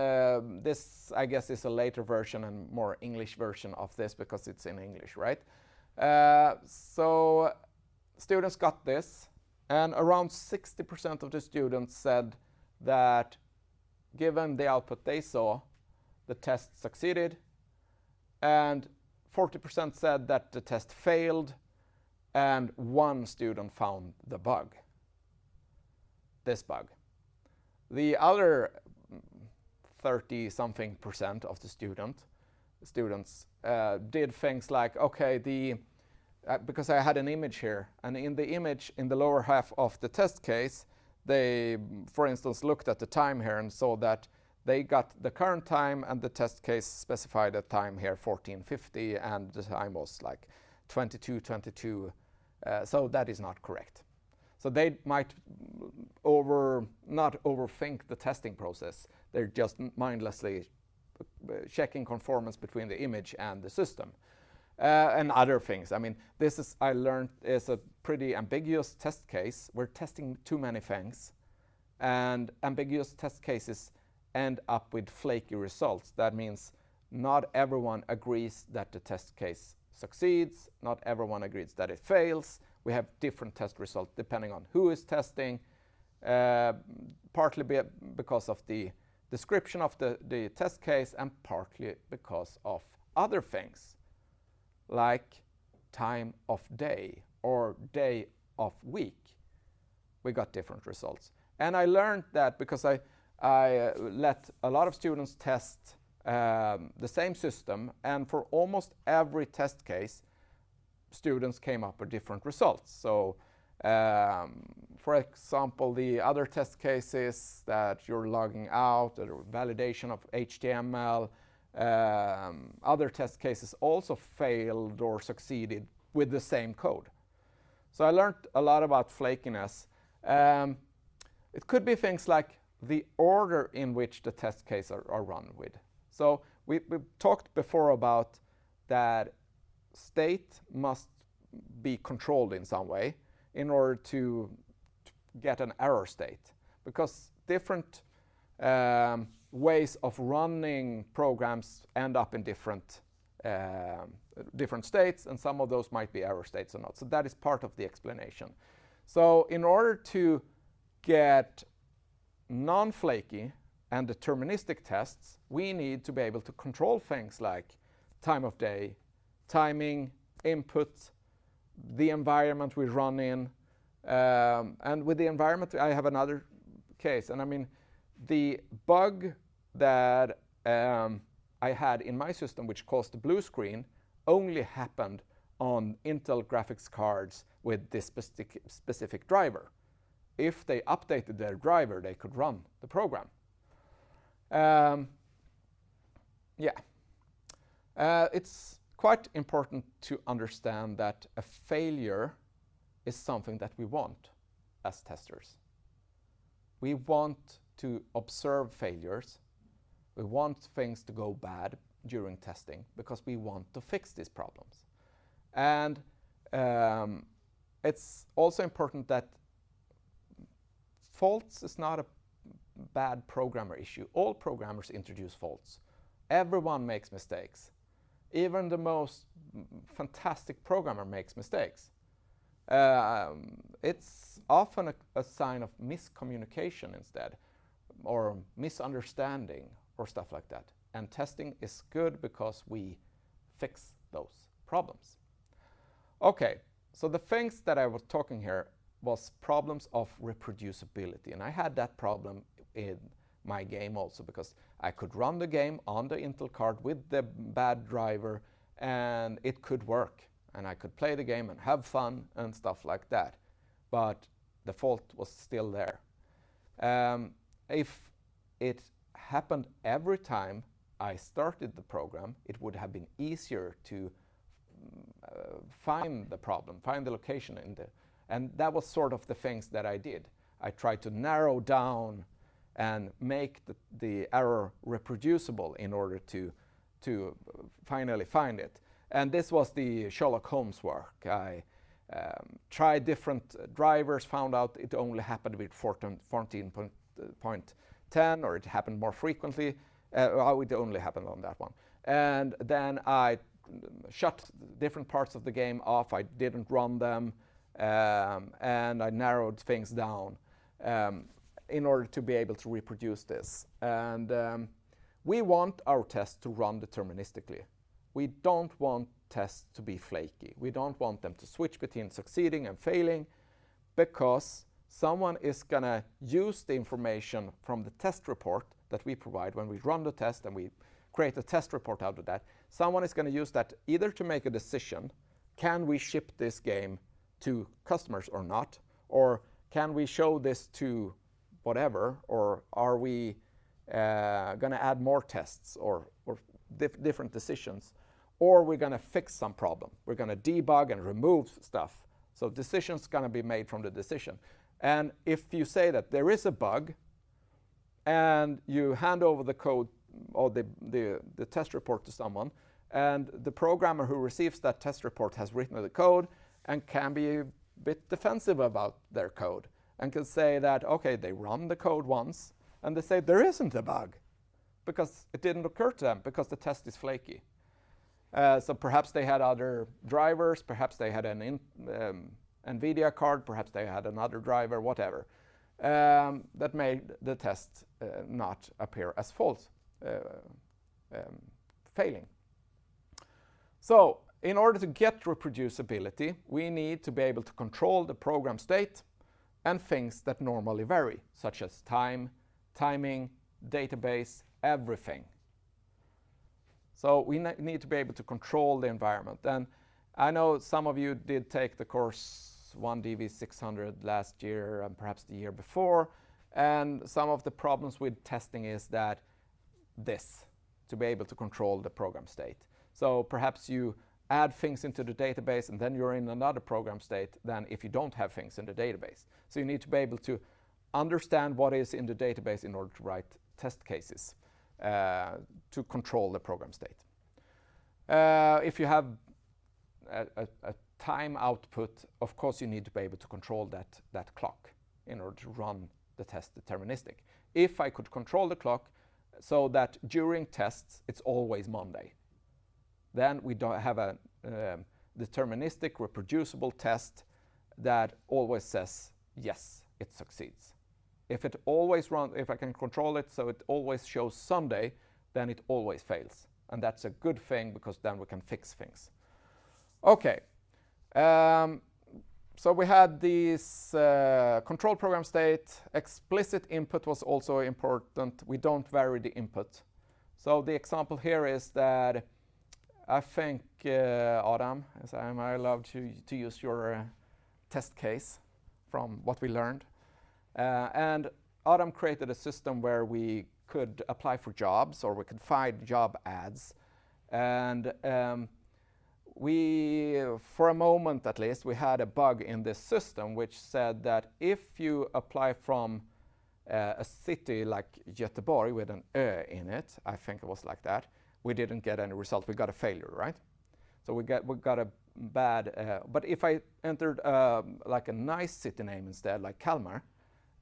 A: this, I guess, is a later version and more English version of this because it's in English, right? So students got this, and around 60% of the students said that given the output they saw, the test succeeded, and 40% said that the test failed, and one student found the bug, this bug. The other 30-something% of the students did things like, okay, because I had an image here, and in the image in the lower half of the test case, they, for instance, looked at the time here and saw that they got the current time, and the test case specified a time here 14:50, and the time was like 22:22. So that is not correct. So they might not overthink the testing process. They're just mindlessly checking conformance between the image and the system. And other things. I mean, this is, I learned, is a pretty ambiguous test case. We're testing too many things, and ambiguous test cases end up with flaky results. That means not everyone agrees that the test case succeeds, not everyone agrees that it fails. We have different test results depending on who is testing, partly because of the description of the test case, and partly because of other things, like time of day or day of week. We got different results. And I learned that because I let a lot of students test the same system, and for almost every test case, students came up with different results. So, for example, the other test cases that you're logging out, or validation of HTML, other test cases also failed or succeeded with the same code. So I learned a lot about flakiness. It could be things like the order in which the test cases are run with. So we talked before about that state must be controlled in some way in order to get an error state, because different ways of running programs end up in different states, and some of those might be error states or not. So that is part of the explanation. So in order to get non-flaky and deterministic tests, we need to be able to control things like time of day, timing, input, the environment we run in. And with the environment, I have another case. And I mean, the bug that I had in my system, which caused the blue screen, only happened on Intel graphics cards with this specific driver. If they updated their driver, they could run the program. It's quite important to understand that a failure is something that we want as testers. We want to observe failures. We want things to go bad during testing because we want to fix these problems. And it's also important that faults is not a bad programmer issue. All programmers introduce faults. Everyone makes mistakes. Even the most fantastic programmer makes mistakes. It's often a sign of miscommunication instead, or misunderstanding, or stuff like that. And testing is good because we fix those problems. Okay, so the things that I was talking here was problems of reproducibility. And I had that problem in my game also, because I could run the game on the Intel card with the bad driver and it could work. And I could play the game and have fun and stuff like that. But the fault was still there. If it happened every time I started the program, it would have been easier to find the problem, find the location in the, and that was sort of the things that I did. I tried to narrow down and make the error reproducible in order to finally find it. And this was the Sherlock Holmes work. I tried different drivers, found out it only happened with 14.10, or it happened more frequently. It only happened on that one. And then I shut different parts of the game off. I didn't run them, and I narrowed things down in order to be able to reproduce this. And we want our tests to run deterministically. We don't want tests to be flaky. We don't want them to switch between succeeding and failing, because someone is going to use the information from the test report that we provide when we run the test, and we create a test report out of that. Someone is going to use that either to make a decision, can we ship this game to customers or not, or can we show this to whatever, or are we going to add more tests or different decisions, or we're going to fix some problem. We're going to debug and remove stuff. So decisions going to be made from the decision. And if you say that there is a bug and you hand over the code or the test report to someone, and the programmer who receives that test report has written the code and can be a bit defensive about their code and can say that, okay, they run the code once and they say there isn't a bug because it didn't occur to them because the test is flaky. So perhaps they had other drivers, perhaps they had an NVIDIA card, perhaps they had another driver, whatever, that made the test not appear as false, failing. So in order to get reproducibility, we need to be able to control the program state and things that normally vary, such as time, timing, database, everything. So we need to be able to control the environment. And I know some of you did take the course 2DV610 last year and perhaps the year before. And some of the problems with testing is that to be able to control the program state. So perhaps you add things into the database and then you're in another program state than if you don't have things in the database. So you need to be able to understand what is in the database in order to write test cases to control the program state. If you have a time output, of course you need to be able to control that clock in order to run the test deterministic. If I could control the clock so that during tests it's always Monday, then we don't have a deterministic reproducible test that always says yes, it succeeds. If it always runs, if I can control it so it always shows Sunday, then it always fails. And that's a good thing because then we can fix things. Okay, so we had this control program state. Explicit input was also important. We don't vary the input. So the example here is that I think, Adam, am I allowed to use your test case from what we learned? And Adam created a system where we could apply for jobs or we could find job ads. And we, for a moment at least, we had a bug in this system which said that if you apply from a city like Göteborg with an Ö in it, I think it was like that, we didn't get any result. We got a failure, right? So we got a bad, but if I entered like a nice city name instead, like Kalmar,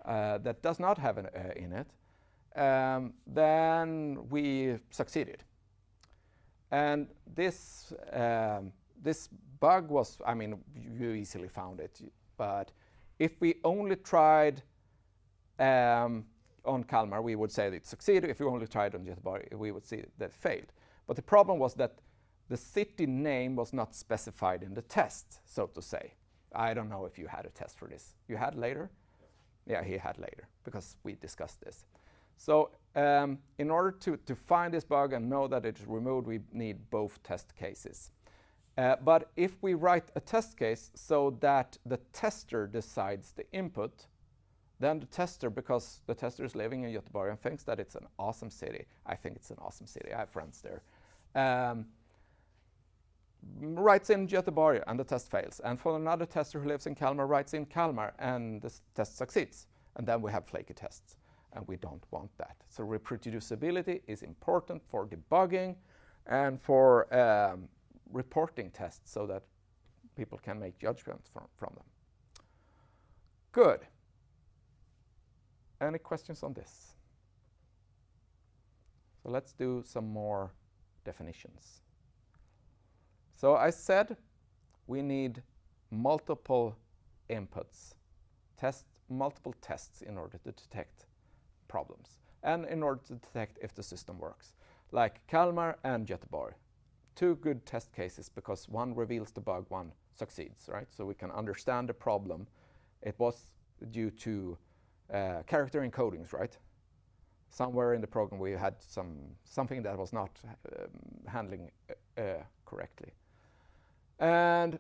A: that does not have an Ö in it, then we succeeded. And this bug was, I mean, you easily found it, but if we only tried on Kalmar, we would say that it succeeded. If we only tried on Göteborg, we would see that it failed. But the problem was that the city name was not specified in the test, so to say. I don't know if you had a test for this. You had later? Yeah, he had later, because we discussed this. So in order to find this bug and know that it's removed, we need both test cases. But if we write a test case so that the tester decides the input, then the tester, because the tester is living in Göteborg and thinks that it's an awesome city. I think it's an awesome city. I have friends there. Writes in Göteborg and the test fails. And for another tester who lives in Kalmar, writes in Kalmar and the test succeeds. And then we have flaky tests. And we don't want that. So reproducibility is important for debugging and for reporting tests so that people can make judgments from them. Good. Any questions on this? So let's do some more definitions. So I said we need multiple inputs, multiple tests in order to detect problems and in order to detect if the system works. Like Kalmar and Göteborg. Two good test cases because one reveals the bug, one succeeds, right? So we can understand the problem. It was due to character encodings, right? Somewhere in the program we had something that was not handling correctly. And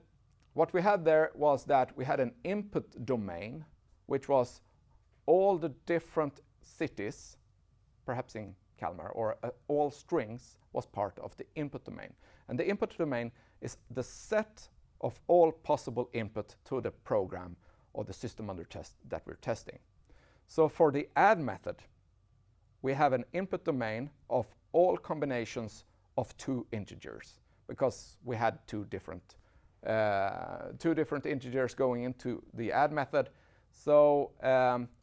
A: what we had there was that we had an input domain, which was all the different cities, perhaps in Kalmar, or all strings was part of the input domain. And the input domain is the set of all possible input to the program or the system under test that we're testing. So for the add method, we have an input domain of all combinations of two integers because we had two different integers going into the add method. So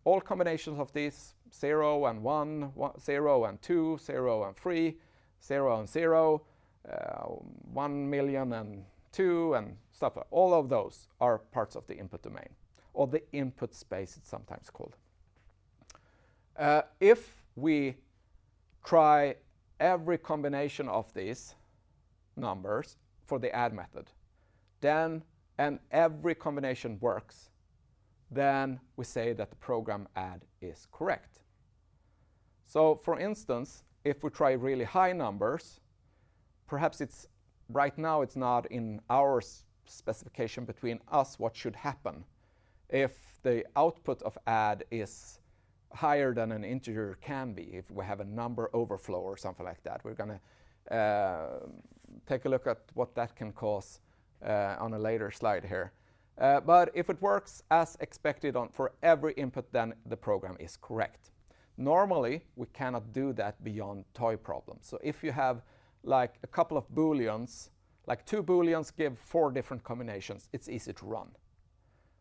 A: all combinations of these 0 and 1, 0 and 2, 0 and 3, 0 and 0, 1 million and 2 and stuff. All of those are parts of the input domain, or the input space it's sometimes called. If we try every combination of these numbers for the add method, then and every combination works, then we say that the program add is correct. So for instance, if we try really high numbers, perhaps it's right now it's not in our specification between us what should happen. If the output of add is higher than an integer can be, if we have a number overflow or something like that, we're going to take a look at what that can cause on a later slide here. But if it works as expected for every input, then the program is correct. Normally, we cannot do that beyond toy problems. So if you have like a couple of booleans, like 2 booleans give 4 different combinations, it's easy to run.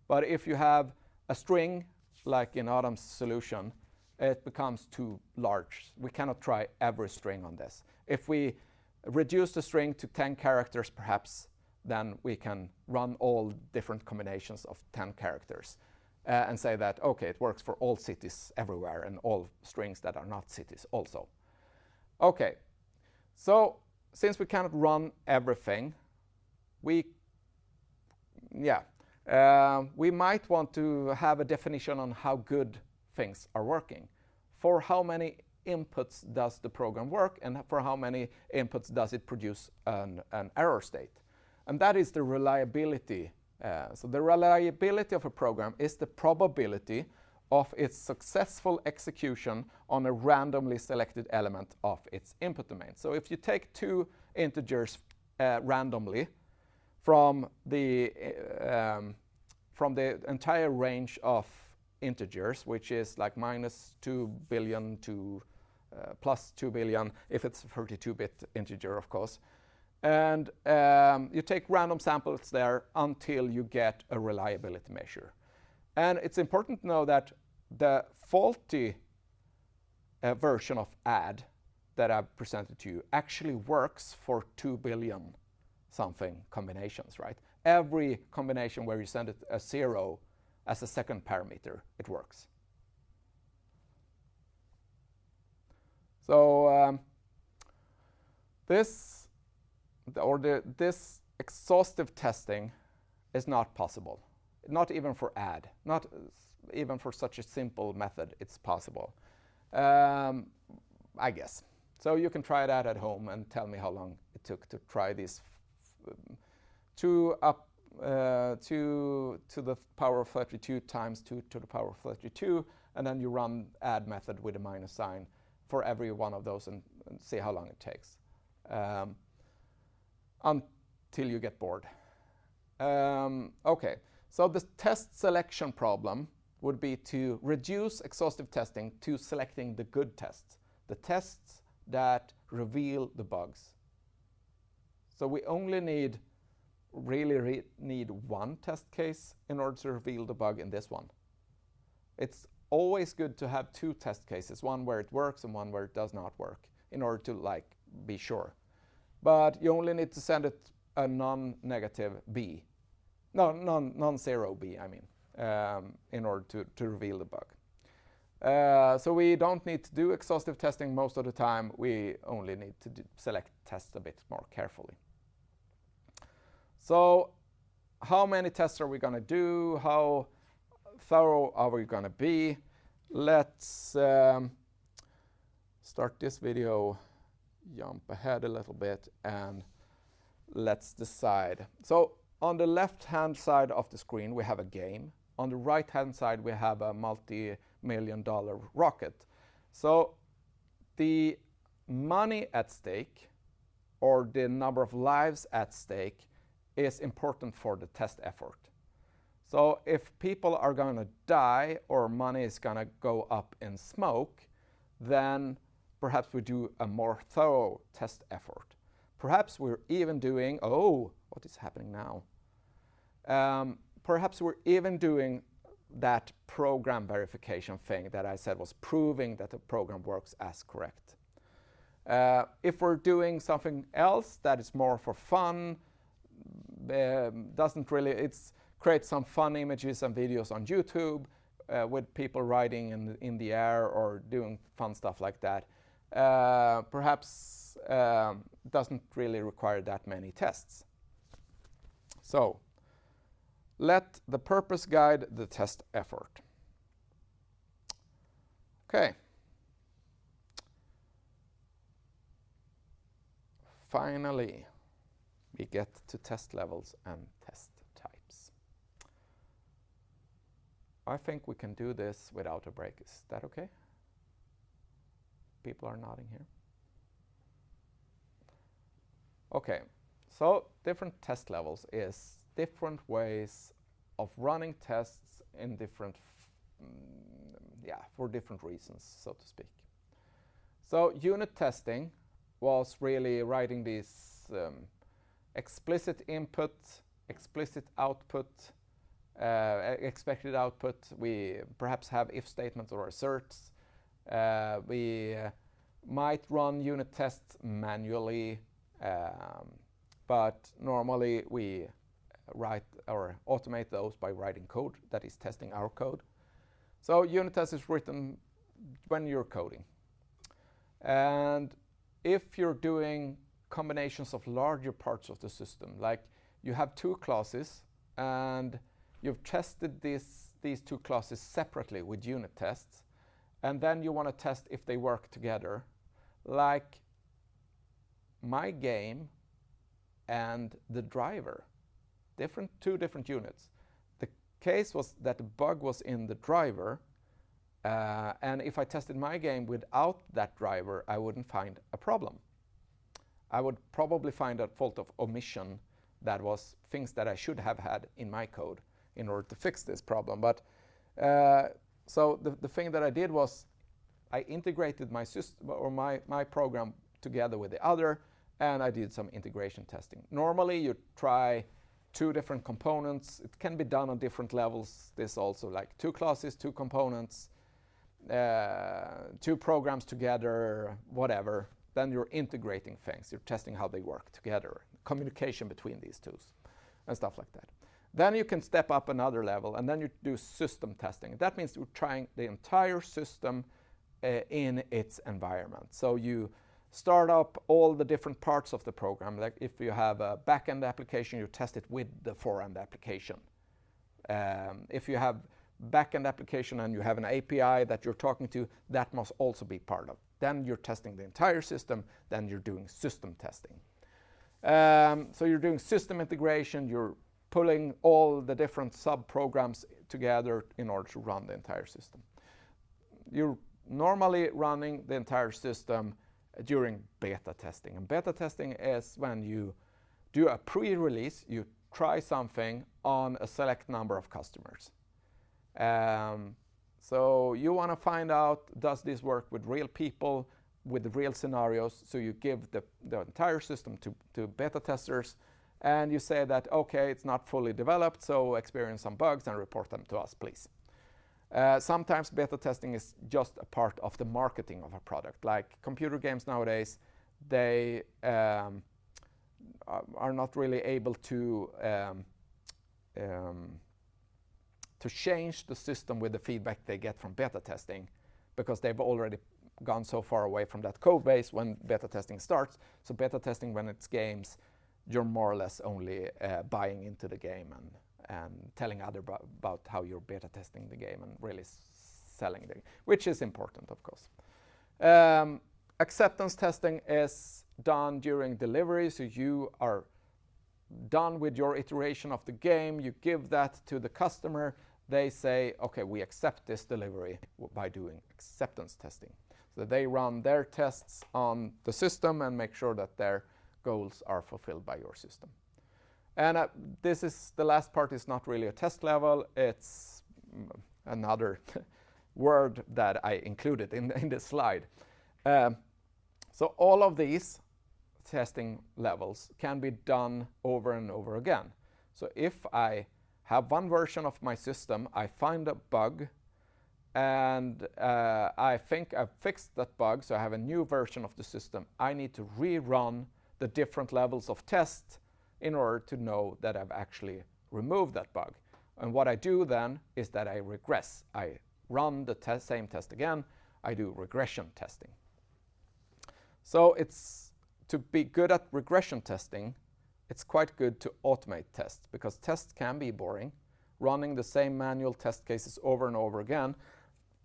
A: But if you have a string, like in Adam's solution, it becomes too large. We cannot try every string on this. If we reduce the string to 10 characters, perhaps, then we can run all different combinations of 10 characters and say that, okay, it works for all cities everywhere and all strings that are not cities also. Okay, so since we cannot run everything, we might want to have a definition on how good things are working. For how many inputs does the program work, and for how many inputs does it produce an error state? And that is the reliability. So the reliability of a program is the probability of its successful execution on a randomly selected element of its input domain. So if you take 2 integers randomly from the entire range of integers, which is like -2 billion to +2 billion, if it's a 32-bit integer, of course. And you take random samples there until you get a reliability measure. And it's important to know that the faulty version of add that I've presented to you actually works for 2 billion something combinations, right? Every combination where you send it a 0 as a second parameter, it works. So this exhaustive testing is not possible. Not even for add. Not even for such a simple method it's possible. I guess. So you can try that at home and tell me how long it took to try these 2 to the power of 32 times 2 to the power of 32, and then you run add method with a minus sign for every one of those and see how long it takes until you get bored. Okay, so the test selection problem would be to reduce exhaustive testing to selecting the good tests, the tests that reveal the bugs. So we only need need one test case in order to reveal the bug in this one. It's always good to have 2 test cases, one where it works and one where it does not work, in order to be sure. But you only need to send it a non-negative B. No, non-zero B, I mean, in order to reveal the bug. So we don't need to do exhaustive testing most of the time. We only need to select tests a bit more carefully. So how many tests are we going to do? How thorough are we going to be? Let's start this video, jump ahead a little bit, and let's decide. So on the left-hand side of the screen, we have a game. On the right-hand side, we have a multi-million-dollar rocket. So the money at stake, or the number of lives at stake, is important for the test effort. So if people are going to die or money is going to go up in smoke, then perhaps we do a more thorough test effort. Perhaps we're even doing, oh, what is happening now? Perhaps we're even doing that program verification thing that I said was proving that the program works as correct. If we're doing something else that is more for fun, doesn't really, it's create some fun images and videos on YouTube with people riding in the air or doing fun stuff like that, perhaps doesn't really require that many tests. So let the purpose guide the test effort. Okay. Finally, we get to test levels and test types. I think we can do this without a break. Is that okay? People are nodding here. Okay, so different test levels is different ways of running tests in different, for different reasons, so to speak. So unit testing was really writing these explicit input, explicit output, expected output. We perhaps have if statements or asserts. We might run unit tests manually, but normally we write or automate those by writing code that is testing our code. So unit test is written when you're coding. And if you're doing combinations of larger parts of the system, like you have 2 classes and you've tested these 2 classes separately with unit tests, and then you want to test if they work together, like my game and the driver, 2 different units. The case was that the bug was in the driver, and if I tested my game without that driver, I wouldn't find a problem. I would probably find a fault of omission that was things that I should have had in my code in order to fix this problem. But so the thing that I did was I integrated my system or my program together with the other, and I did some integration testing. Normally you try 2 different components. It can be done on different levels. This also, like 2 classes, 2 components, 2 programs together, whatever. Then you're integrating things. You're testing how they work together, communication between these 2 and stuff like that. Then you can step up another level, and then you do system testing. That means you're trying the entire system in its environment. So you start up all the different parts of the program. Like if you have a back-end application, you test it with the forend application. If you have back-end application and you have an API that you're talking to, that must also be part of. Then you're testing the entire system, then you're doing system testing. So you're doing system integration, you're pulling all the different sub-programs together in order to run the entire system. You're normally running the entire system during beta testing. And beta testing is when you do a pre-release, you try something on a select number of customers. So you want to find out, does this work with real people, with real scenarios? So you give the entire system to beta testers, and you say that, okay, it's not fully developed, so experience some bugs and report them to us, please. Sometimes beta testing is just a part of the marketing of a product. Like computer games nowadays, they are not really able to change the system with the feedback they get from beta testing, because they've already gone so far away from that code base when beta testing starts. So beta testing, when it's games, you're more or less only buying into the game and telling others about how you're beta testing the game and really selling the game, which is important, of course. Acceptance testing is done during delivery, so you are done with your iteration of the game, you give that to the customer, they say, okay, we accept this delivery by doing acceptance testing. So they run their tests on the system and make sure that their goals are fulfilled by your system. And this is the last part, is not really a test level, it's another word that I included in this slide. So all of these testing levels can be done over and over again. So if I have one version of my system, I find a bug, and I think I've fixed that bug, so I have a new version of the system, I need to rerun the different levels of test in order to know that I've actually removed that bug. And what I do then is that I regress. I run the same test again, I do regression testing. So it's, to be good at regression testing, it's quite good to automate tests, because tests can be boring. Running the same manual test cases over and over again,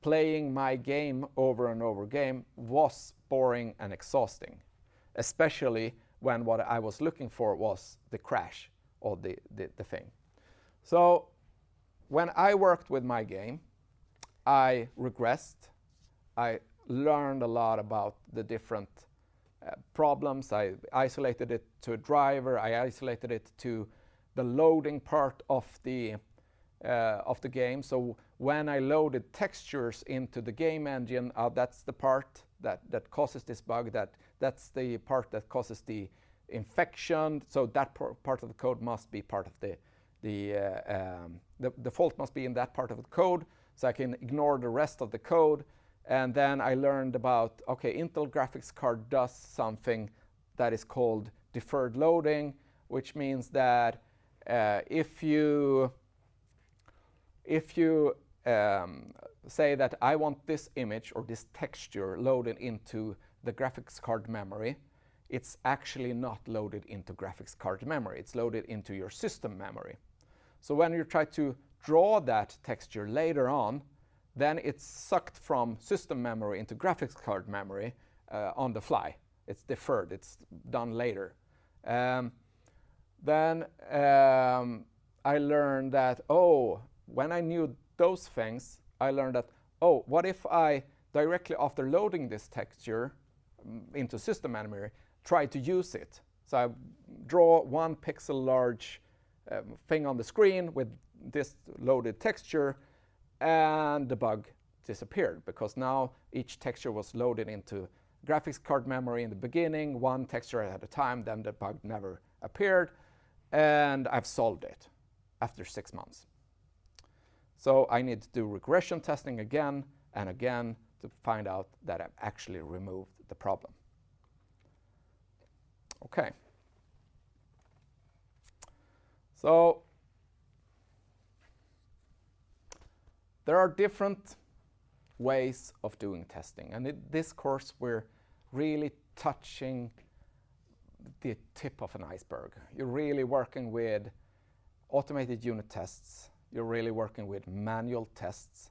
A: playing my game over and over again was boring and exhausting, especially when what I was looking for was the crash or the thing. So when I worked with my game, I regressed. I learned a lot about the different problems. I isolated it to a driver. I isolated it to the loading part of the game. So when I loaded textures into the game engine, that's the part that causes this bug. That's the part that causes the infection. So that part of the code must be part of the fault must be in that part of the code. So I can ignore the rest of the code. And then I learned about, okay, Intel graphics card does something that is called deferred loading, which means that if you say that I want this image or this texture loaded into the graphics card memory, it's actually not loaded into graphics card memory. It's loaded into your system memory. So when you try to draw that texture later on, then it's sucked from system memory into graphics card memory on the fly. It's deferred, it's done later. Then I learned that, when I knew those things, I learned that, what if I directly after loading this texture into system memory, try to use it? So I draw 1 pixel large thing on the screen with this loaded texture, and the bug disappeared, because now each texture was loaded into graphics card memory in the beginning, 1 texture at a time, then the bug never appeared, and I've solved it after 6 months. So I need to do regression testing again and again to find out that I've actually removed the problem. Okay. So there are different ways of doing testing. And in this course, we're really touching the tip of an iceberg. You're really working with automated unit tests. You're really working with manual tests.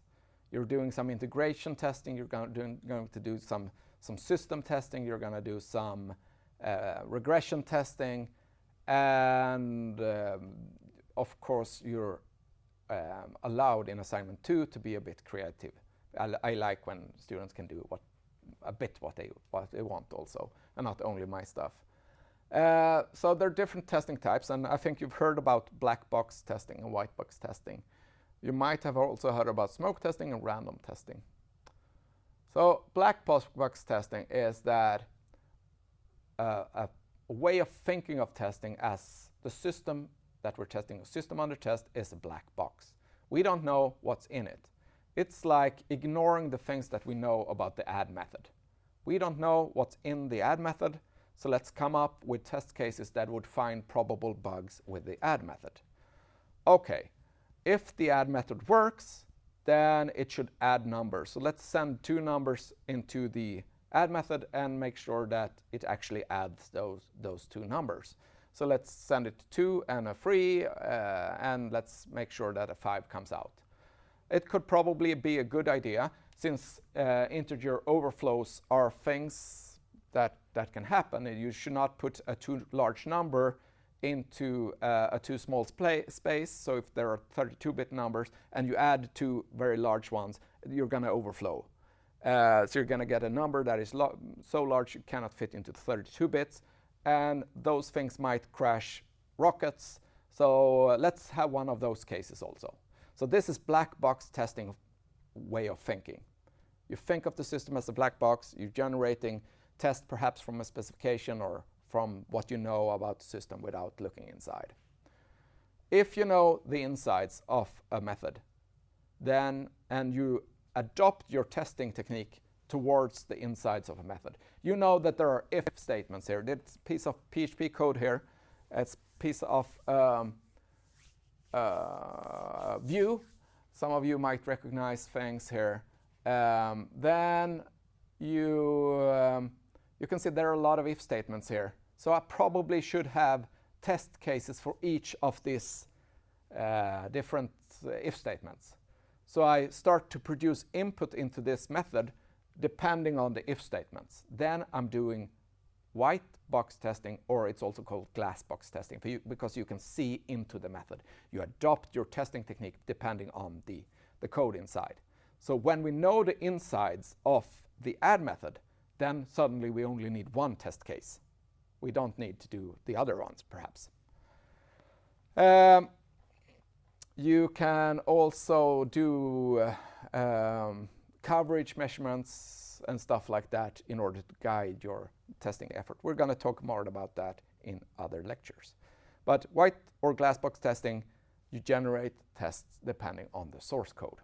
A: You're doing some integration testing. You're going to do some system testing. You're going to do some regression testing. And of course, you're allowed in assignment 2 to be a bit creative. I like when students can do what they want also, and not only my stuff. So there are different testing types, and I think you've heard about black box testing and white box testing. You might have also heard about smoke testing and random testing. So black box testing is that a way of thinking of testing as the system that we're testing, a system under test, is a black box. We don't know what's in it. It's like ignoring the things that we know about the add method. We don't know what's in the add method, so let's come up with test cases that would find probable bugs with the add method. Okay, if the add method works, then it should add numbers. So let's send 2 numbers into the add method and make sure that it actually adds those 2 numbers. So let's send it 2 and a 3, and let's make sure that a 5 comes out. It could probably be a good idea, since integer overflows are things that can happen. You should not put a too large number into a too small space. So if there are 32-bit numbers and you add 2 very large ones, you're going to overflow. So you're going to get a number that is so large you cannot fit into 32 bits. And those things might crash rockets. So let's have one of those cases also. So this is black box testing way of thinking. You think of the system as a black box. You're generating tests perhaps from a specification or from what you know about the system without looking inside. If you know the insides of a method, then and you adopt your testing technique towards the insides of a method. You know that there are if statements here. This piece of PHP code here, it's a piece of view. Some of you might recognize things here. Then you can see there are a lot of if statements here. So I probably should have test cases for each of these different if statements. So I start to produce input into this method depending on the if statements. Then I'm doing white box testing, or it's also called glass box testing, because you can see into the method. You adopt your testing technique depending on the code inside. So when we know the insides of the add method, then suddenly we only need 1 test case. We don't need to do the other ones, perhaps. You can also do coverage measurements and stuff like that in order to guide your testing effort. We're going to talk more about that in other lectures. But white or glass box testing, you generate tests depending on the source code.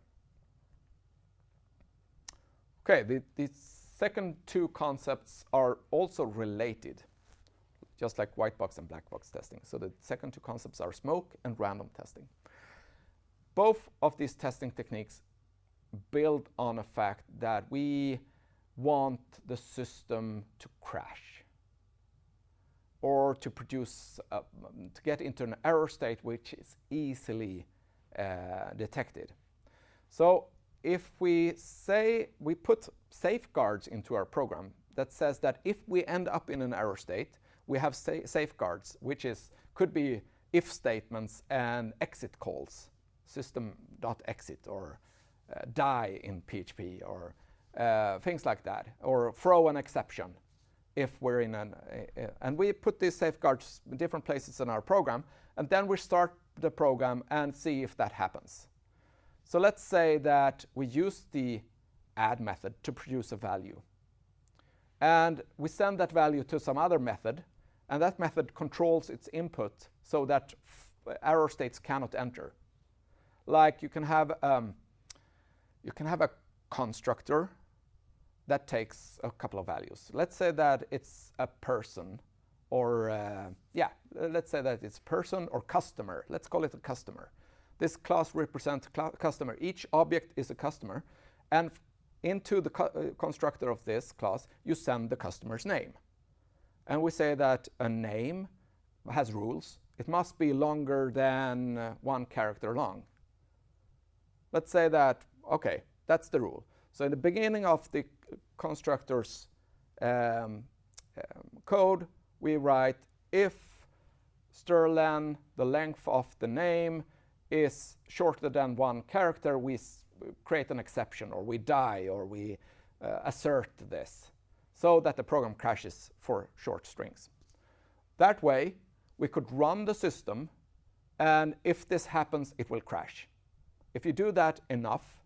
A: Okay, the second 2 concepts are also related, just like white box and black box testing. So the second 2 concepts are smoke and random testing. Both of these testing techniques build on a fact that we want the system to crash, or to produce, to get into an error state which is easily detected. So if we say we put safeguards into our program that says that if we end up in an error state, we have safeguards, which could be if statements and exit calls, system.exit, or die in PHP, or things like that, or throw an exception if we're in and we put these safeguards in different places in our program, and then we start the program and see if that happens. So let's say that we use the add method to produce a value, and we send that value to some other method, and that method controls its input so that error states cannot enter. Like you can have a constructor that takes a couple of values. Let's say that it's a person, or let's say that it's person or customer. Let's call it a customer. This class represents customer. Each object is a customer, and into the constructor of this class, you send the customer's name. And we say that a name has rules. It must be longer than 1 character long. Let's say that, okay, that's the rule. So in the beginning of the constructor's code, we write if strlen, the length of the name, is shorter than 1 character, we create an exception, or we die, or we assert this, so that the program crashes for short strings. That way, we could run the system, and if this happens, it will crash. If you do that enough,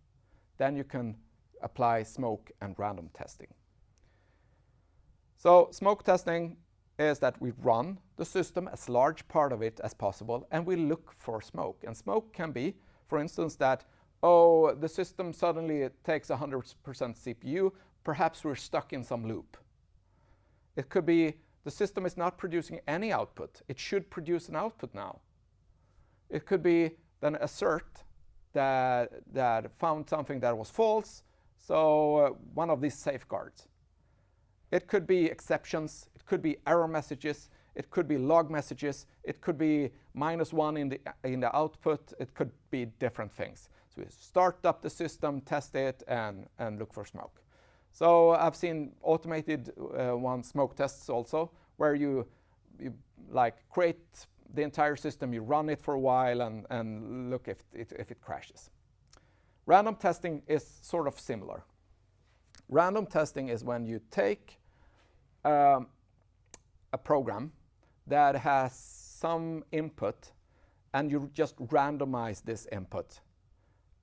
A: then you can apply smoke and random testing. So smoke testing is that we run the system, as large part of it as possible, and we look for smoke. And smoke can be, for instance, that, oh, the system suddenly takes 100% CPU, perhaps we're stuck in some loop. It could be the system is not producing any output. It should produce an output now. It could be then assert that found something that was false, so one of these safeguards. It could be exceptions, it could be error messages, it could be log messages, it could be -1 in the output, it could be different things. So we start up the system, test it, and look for smoke. So I've seen automated smoke tests also, where you like create the entire system, you run it for a while, and look if it crashes. Random testing is sort of similar. Random testing is when you take a program that has some input, and you just randomize this input.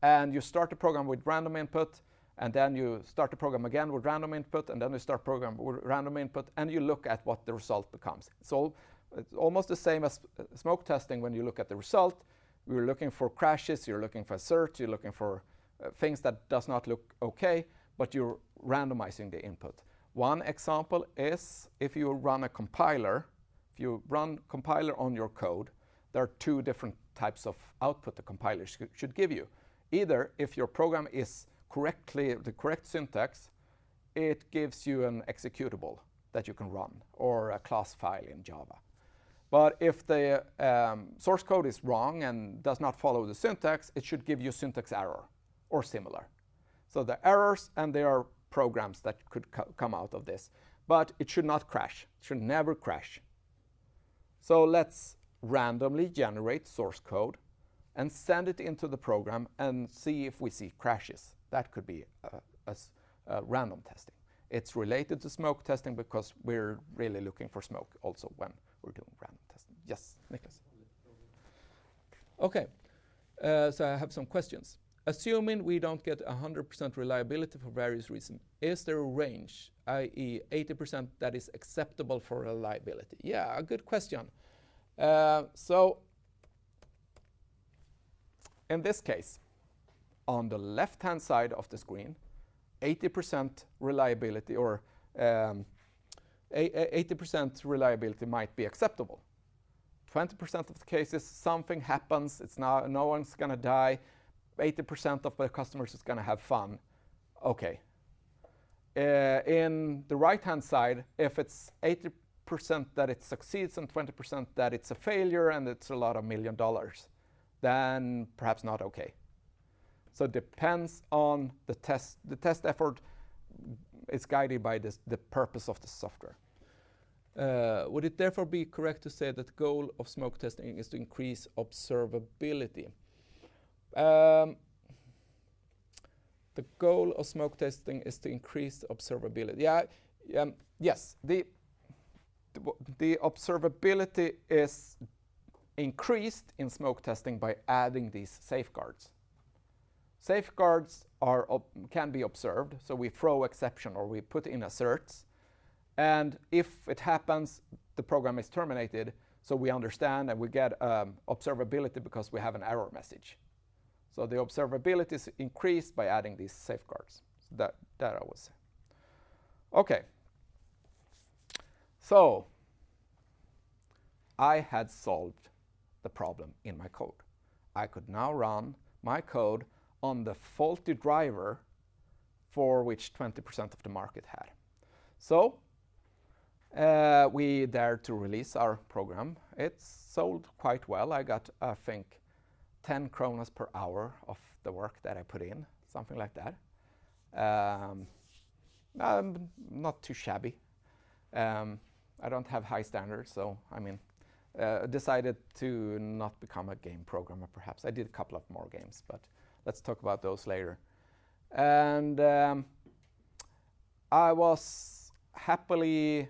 A: And you start the program with random input, and then you start the program again with random input, and then you start program with random input, and you look at what the result becomes. So it's almost the same as smoke testing. When you look at the result, you're looking for crashes, you're looking for asserts, you're looking for things that does not look okay, but you're randomizing the input. One example is if you run a compiler. If you run compiler on your code, there are 2 different types of output the compiler should give you. Either if your program is the correct syntax, it gives you an executable that you can run, or a class file in Java. But if the source code is wrong and does not follow the syntax, it should give you syntax error or similar. So the errors, and there are programs that could come out of this. But it should not crash. It should never crash. So let's randomly generate source code and send it into the program and see if we see crashes. That could be random testing. It's related to smoke testing because we're really looking for smoke also when we're doing random testing. Yes, Nicholas. Okay, so I have some questions. Assuming we don't get 100% reliability for various reasons, is there a range, i.e. 80% that is acceptable for reliability? Yeah, a good question. So in this case, on the left-hand side of the screen, 80% reliability or 80% reliability might be acceptable. 20% of the cases, something happens, no one's going to die, 80% of the customers is going to have fun. Okay. In the right-hand side, if it's 80% that it succeeds and 20% that it's a failure and it's a lot of $1 million, then perhaps not okay. So it depends on the test. The test effort is guided by the purpose of the software. Would it therefore be correct to say that the goal of smoke testing is to increase observability? The goal of smoke testing is to increase observability. Yes, the observability is increased in smoke testing by adding these safeguards. Safeguards can be observed, so we throw exception or we put in asserts, and if it happens, the program is terminated, so we understand and we get observability because we have an error message. So the observability is increased by adding these safeguards. So that I was saying. Okay. So I had solved the problem in my code. I could now run my code on the faulty driver for which 20% of the market had. So we dared to release our program. It sold quite well. I got, I think, 10 kronas per hour of the work that I put in, something like that. Not too shabby. I don't have high standards, so I mean, decided to not become a game programmer perhaps. I did a couple of more games, but let's talk about those later. And I was happily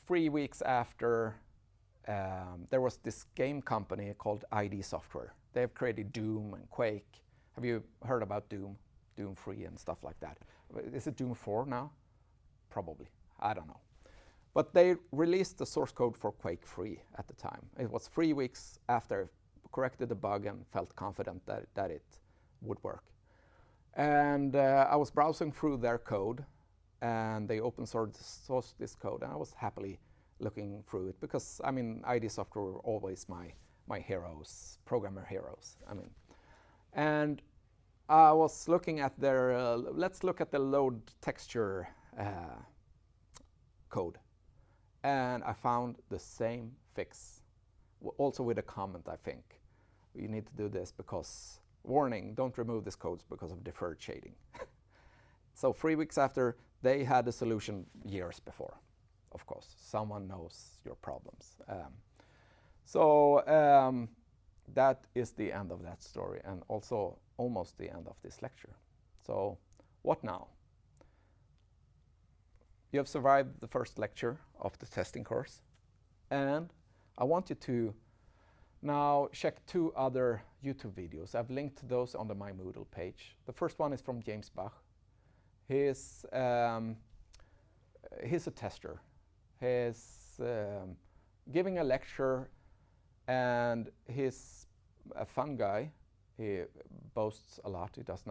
A: 3 weeks after, there was this game company called ID Software. They have created Doom and Quake. Have you heard about Doom? Doom 3 and stuff like that. Is it Doom 4 now? Probably. I don't know. But they released the source code for Quake 3 at the time. It was 3 weeks after I corrected the bug and felt confident that it would work. And I was browsing through their code, and they open sourced this code, and I was happily looking through it because, I mean, ID Software were always my heroes, programmer heroes. I mean, and I was looking at their, let's look at the load texture code. And I found the same fix, also with a comment, I think. You need to do this because, warning, don't remove this code because of deferred shading. So 3 weeks after, they had a solution years before. Of course, someone knows your problems. That is the end of that story, and also almost the end of this lecture. So what now? You have survived the first lecture of the testing course, and I want you to now check 2 other YouTube videos. I've linked those on the My Moodle page. The first one is from James Bach. He's a tester. He's giving a lecture, and he's a fun guy. He boasts a lot. He does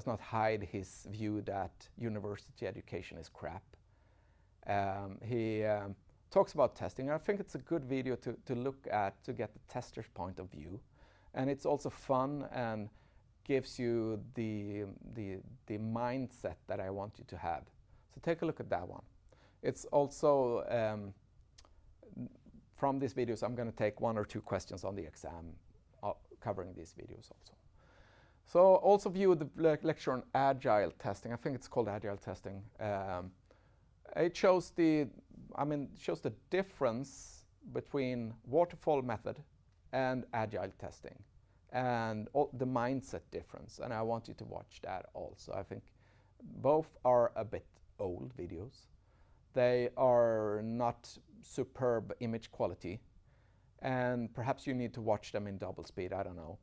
A: not hide his view that university education is crap. He talks about testing. I think it's a good video to look at to get the tester's point of view, and it's also fun and gives you the mindset that I want you to have. So take a look at that one. It's also from these videos I'm going to take 1 or 2 questions on the exam covering these videos also. So also view the lecture on agile testing. I think it's called agile testing. It shows the difference between waterfall method and agile testing, and the mindset difference. And I want you to watch that also. I think both are a bit old videos. They are not superb image quality, and perhaps you need to watch them in double speed. I don't know.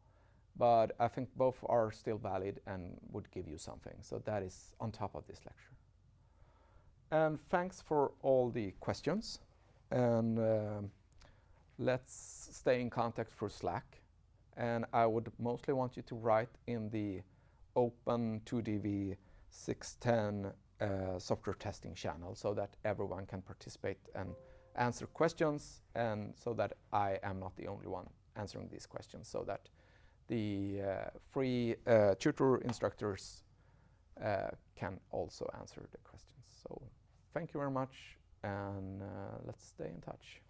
A: But I think both are still valid and would give you something. So that is on top of this lecture. And thanks for all the questions. And let's stay in contact through Slack. And I would mostly want you to write in the open 2DV610 software testing channel so that everyone can participate and answer questions, and so that I am not the only one answering these questions, so that the free tutor instructors can also answer the questions. So thank you very much, and let's stay in touch.